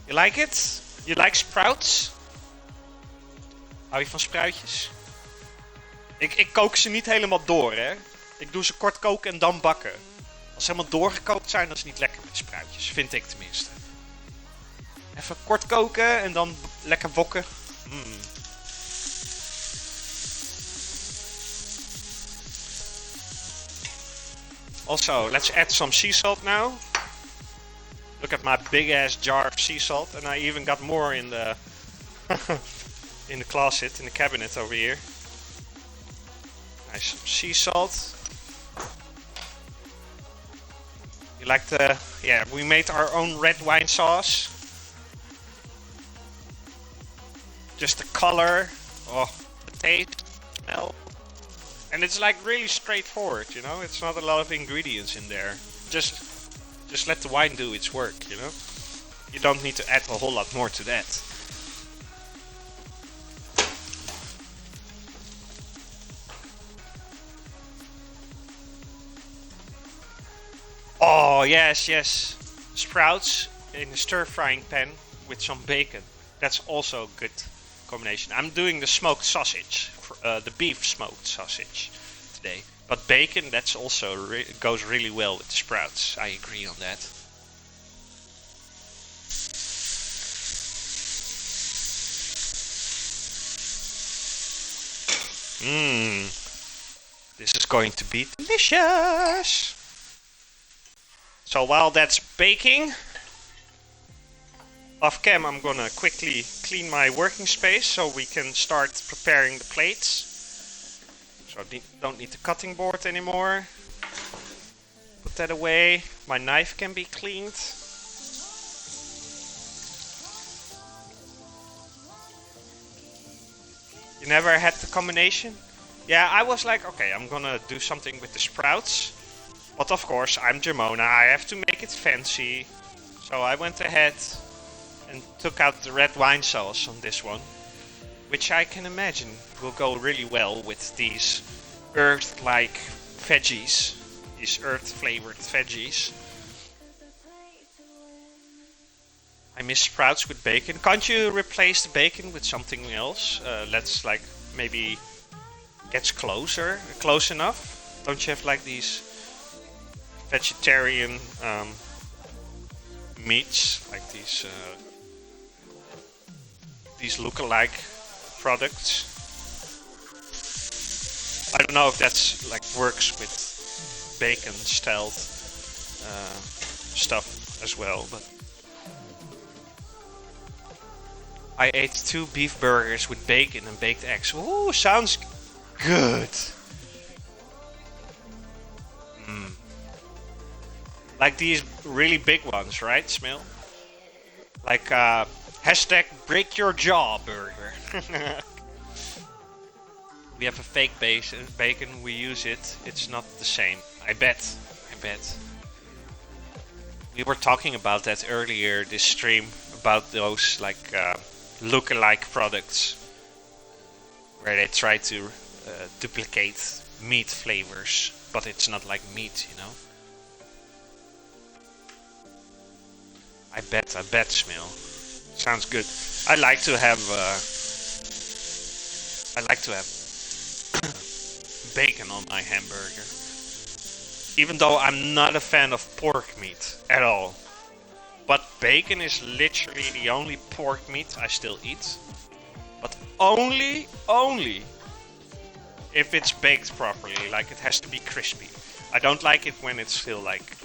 You like it? You like sprouts? Hou je van spruitjes? Ik kook ze niet helemaal door, hè. Ik doe ze kort koken en dan bakken. Als ze helemaal doorgekookt zijn, dan is het niet lekker met spruitjes. Vind ik tenminste. Even kort koken en dan lekker wokken. Also, let's add some sea salt now. Look at my big ass jar of sea salt. And I even got more in the... in the closet, in the cabinet over here. Nice sea salt. You like the... Yeah, we made our own red wine sauce. Just the color. Oh, the taste, smell. And it's like really straightforward, you know? It's not a lot of ingredients in there. Just let the wine do its work, you know? You don't need to add a whole lot more to that. Oh, yes. Sprouts in a stir-frying pan with some bacon. That's also a good combination. I'm doing the smoked sausage, the beef smoked sausage today. But bacon, that's also goes really well with the sprouts. I agree on that. This is going to be delicious. So while that's baking, off cam I'm gonna quickly clean my working space so we can start preparing the plates. So don't need the cutting board anymore. Put that away. My knife can be cleaned. You never had the combination? Yeah, I was like, okay, I'm gonna do something with the sprouts. But of course, I'm Jamona, I have to make it fancy. So I went ahead and took out the red wine sauce on this one. Which I can imagine will go really well with these earth-like veggies. These earth-flavored veggies. I miss sprouts with bacon. Can't you replace the bacon with something else? Let's like maybe gets close enough. Don't you have like these vegetarian meats, like these look-alike products? I don't know if that's like works with bacon styled stuff as well, but I ate 2 beef burgers with bacon and baked eggs. Ooh, sounds good. Like these really big ones, right, Smil? Like hashtag break your jaw burger. We have a fake bacon, we use it. It's not the same. I bet. We were talking about that earlier this stream, about those like look-alike products where they try to duplicate meat flavors, but it's not like meat, you know. I bet, Smil. Sounds good. I like to have bacon on my hamburger. Even though I'm not a fan of pork meat at all. But bacon is literally the only pork meat I still eat. But only if it's baked properly, like it has to be crispy. I don't like it when it's still like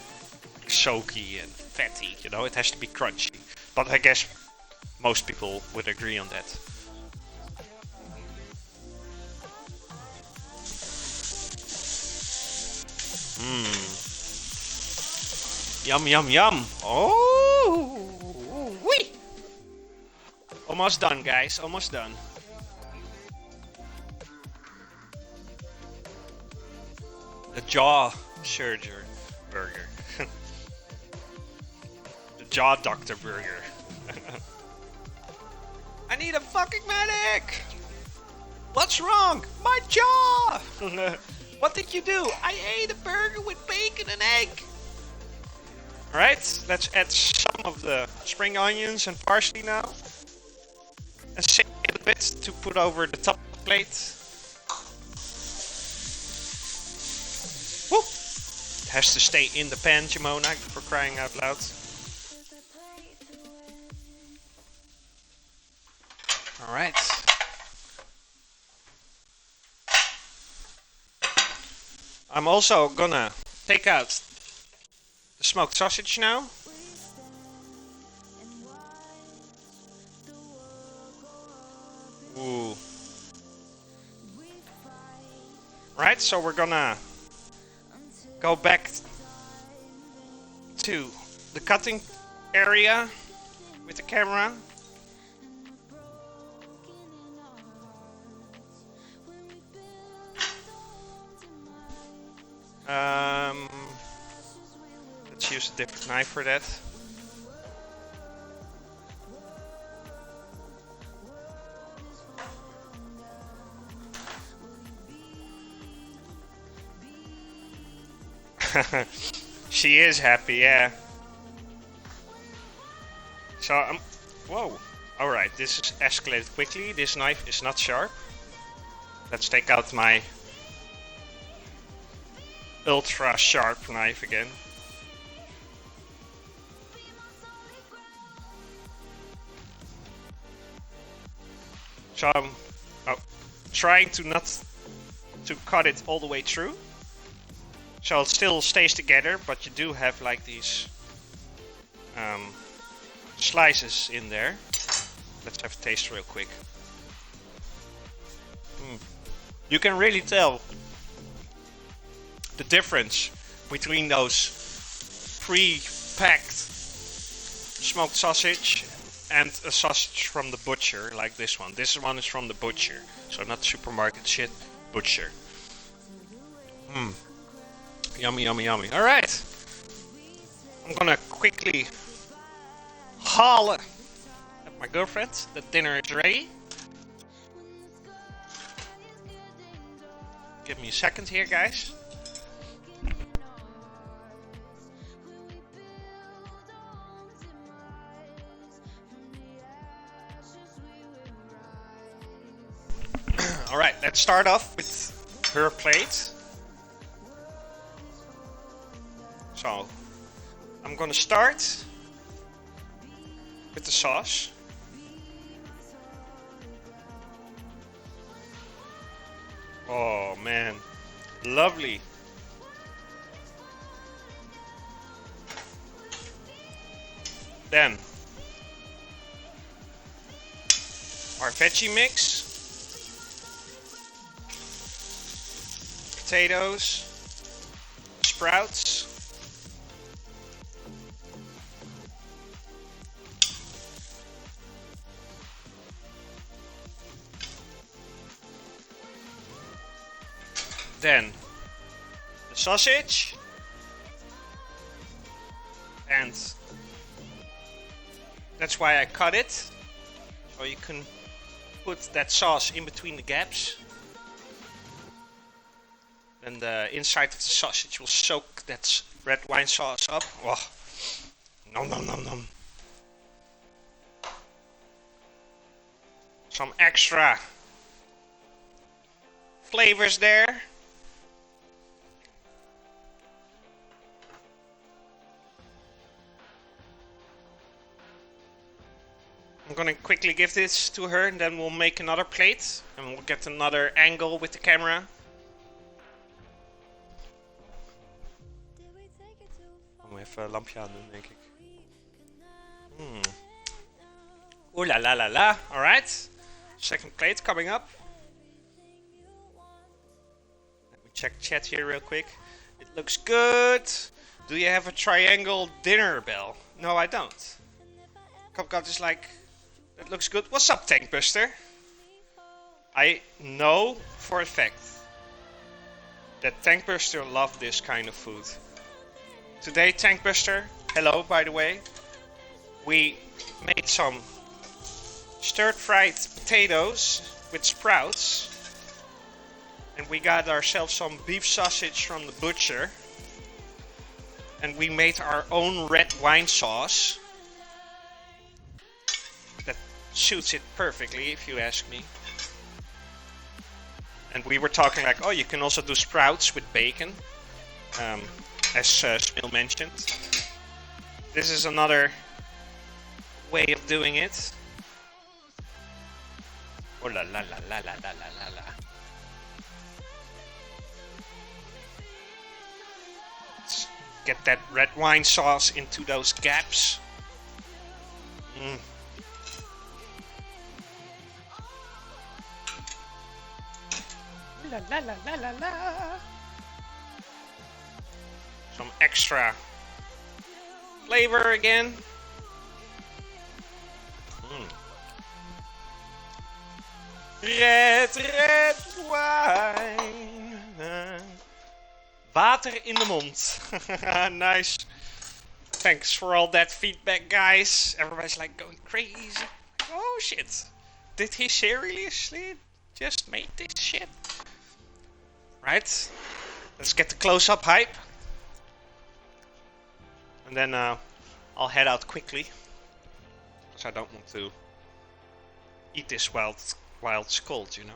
soaky and fatty, you know, it has to be crunchy. But I guess most people would agree on that. Yum, yum, yum. Oh, wee. Almost done, guys. Almost done. The jaw surgery burger. The jaw doctor burger. I need a fucking medic! What's wrong? My jaw! What did you do? I ate a burger with bacon and egg. Alright, let's add some of the spring onions and parsley now. And save it a bit to put over the top plate. Whoop! It has to stay in the pan, Jamona, for crying out loud. Alright. I'm also gonna take out the smoked sausage now. Ooh. Right, so we're gonna go back to the cutting area with the camera. Let's use a different knife for that. She is happy, yeah. So, whoa. Alright, this is escalated quickly. This knife is not sharp. Let's take out my ultra sharp knife again. So I'm trying to not to cut it all the way through, so it still stays together, but you do have like these slices in there. Let's have a taste real quick. You can really tell the difference between those pre-packed smoked sausage and a sausage from the butcher, like this one. This one is from the butcher, so not supermarket shit, butcher. Yummy, yummy, yummy. Alright. I'm gonna quickly holler at my girlfriend that dinner is ready. Give me a second here, guys. Alright, let's start off with her plate. So, I'm gonna start with the sauce. Oh man, lovely. Then, our veggie mix. Potatoes, sprouts, then the sausage. And that's why I cut it. So you can put that sauce in between the gaps. Then the inside of the sausage will soak that red wine sauce up. Oh, nom nom nom nom. Some extra flavors there. I'm gonna quickly give this to her and then we'll make another plate and we'll get another angle with the camera. Om even een lampje aan doen, denk ik. Ooh la la la la. Alright. Second plate coming up. Let me check chat here real quick. It looks good. Do you have a triangle dinner bell? No, I don't. Copcot is like, that looks good. What's up, Tankbuster? I know for a fact that Tankbuster loves this kind of food. Today, Tankbuster, hello by the way, we made some stir-fried potatoes with sprouts. And we got ourselves some beef sausage from the butcher. And we made our own red wine sauce. That suits it perfectly, if you ask me. And we were talking like, oh, you can also do sprouts with bacon. As Smil mentioned. This is another way of doing it. Oh la la la la la la la la. Let's get that red wine sauce into those gaps. La la la la la la. Some extra flavor again. Red wine. Water in de mond. Nice. Thanks for all that feedback, guys. Everybody's like going crazy. Oh shit. Did he seriously just make this shit? Right. Let's get the close-up hype. And then I'll head out quickly. Because I don't want to eat this while it's cold, you know.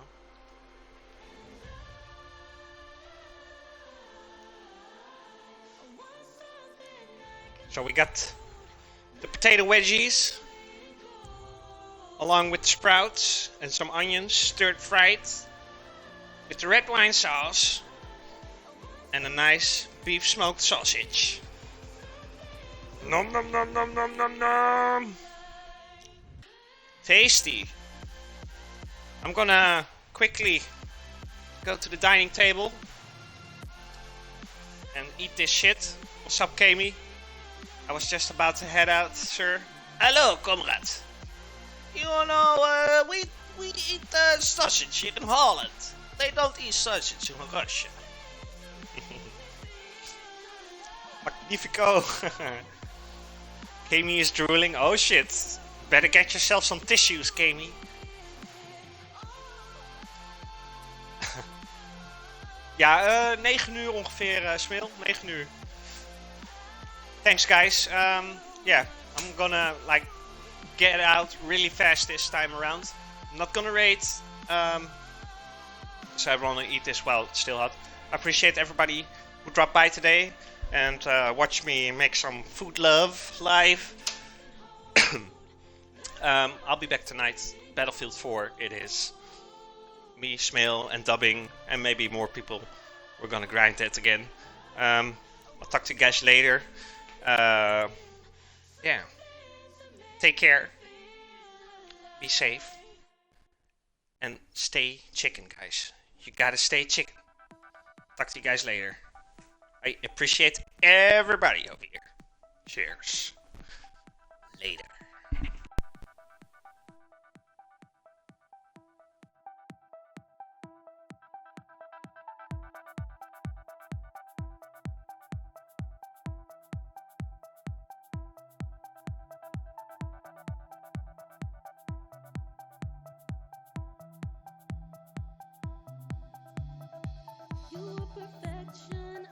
So we got the potato wedgies. Along with the sprouts and some onions stirred fried. With the red wine sauce. And a nice beef smoked sausage. Nom nom nom nom nom nom nom. Tasty. I'm gonna quickly go to the dining table and eat this shit. What's up, Kami? I was just about to head out, sir. Hello, comrade. You know, we eat sausage here in Holland. They don't eat sausage in Russia. Magnifico. Kami is drooling. Oh shit. Better get yourself some tissues, Kami. Ja, 9 uur ongeveer, Smil. 9 uur. Thanks, guys. Yeah, I'm gonna like get out really fast this time around. I'm not gonna raid. So I wanna eat this while it's still hot. I appreciate everybody who dropped by today and watch me make some food love live. I'll be back tonight. Battlefield 4 it is. Me, Smil, and dubbing, and maybe more people. We're gonna grind that again. I'll talk to you guys later. Yeah. Take care. Be safe. And stay chicken, guys. You gotta stay chicken. Talk to you guys later. I appreciate everybody over here. Cheers. Later. You were perfection.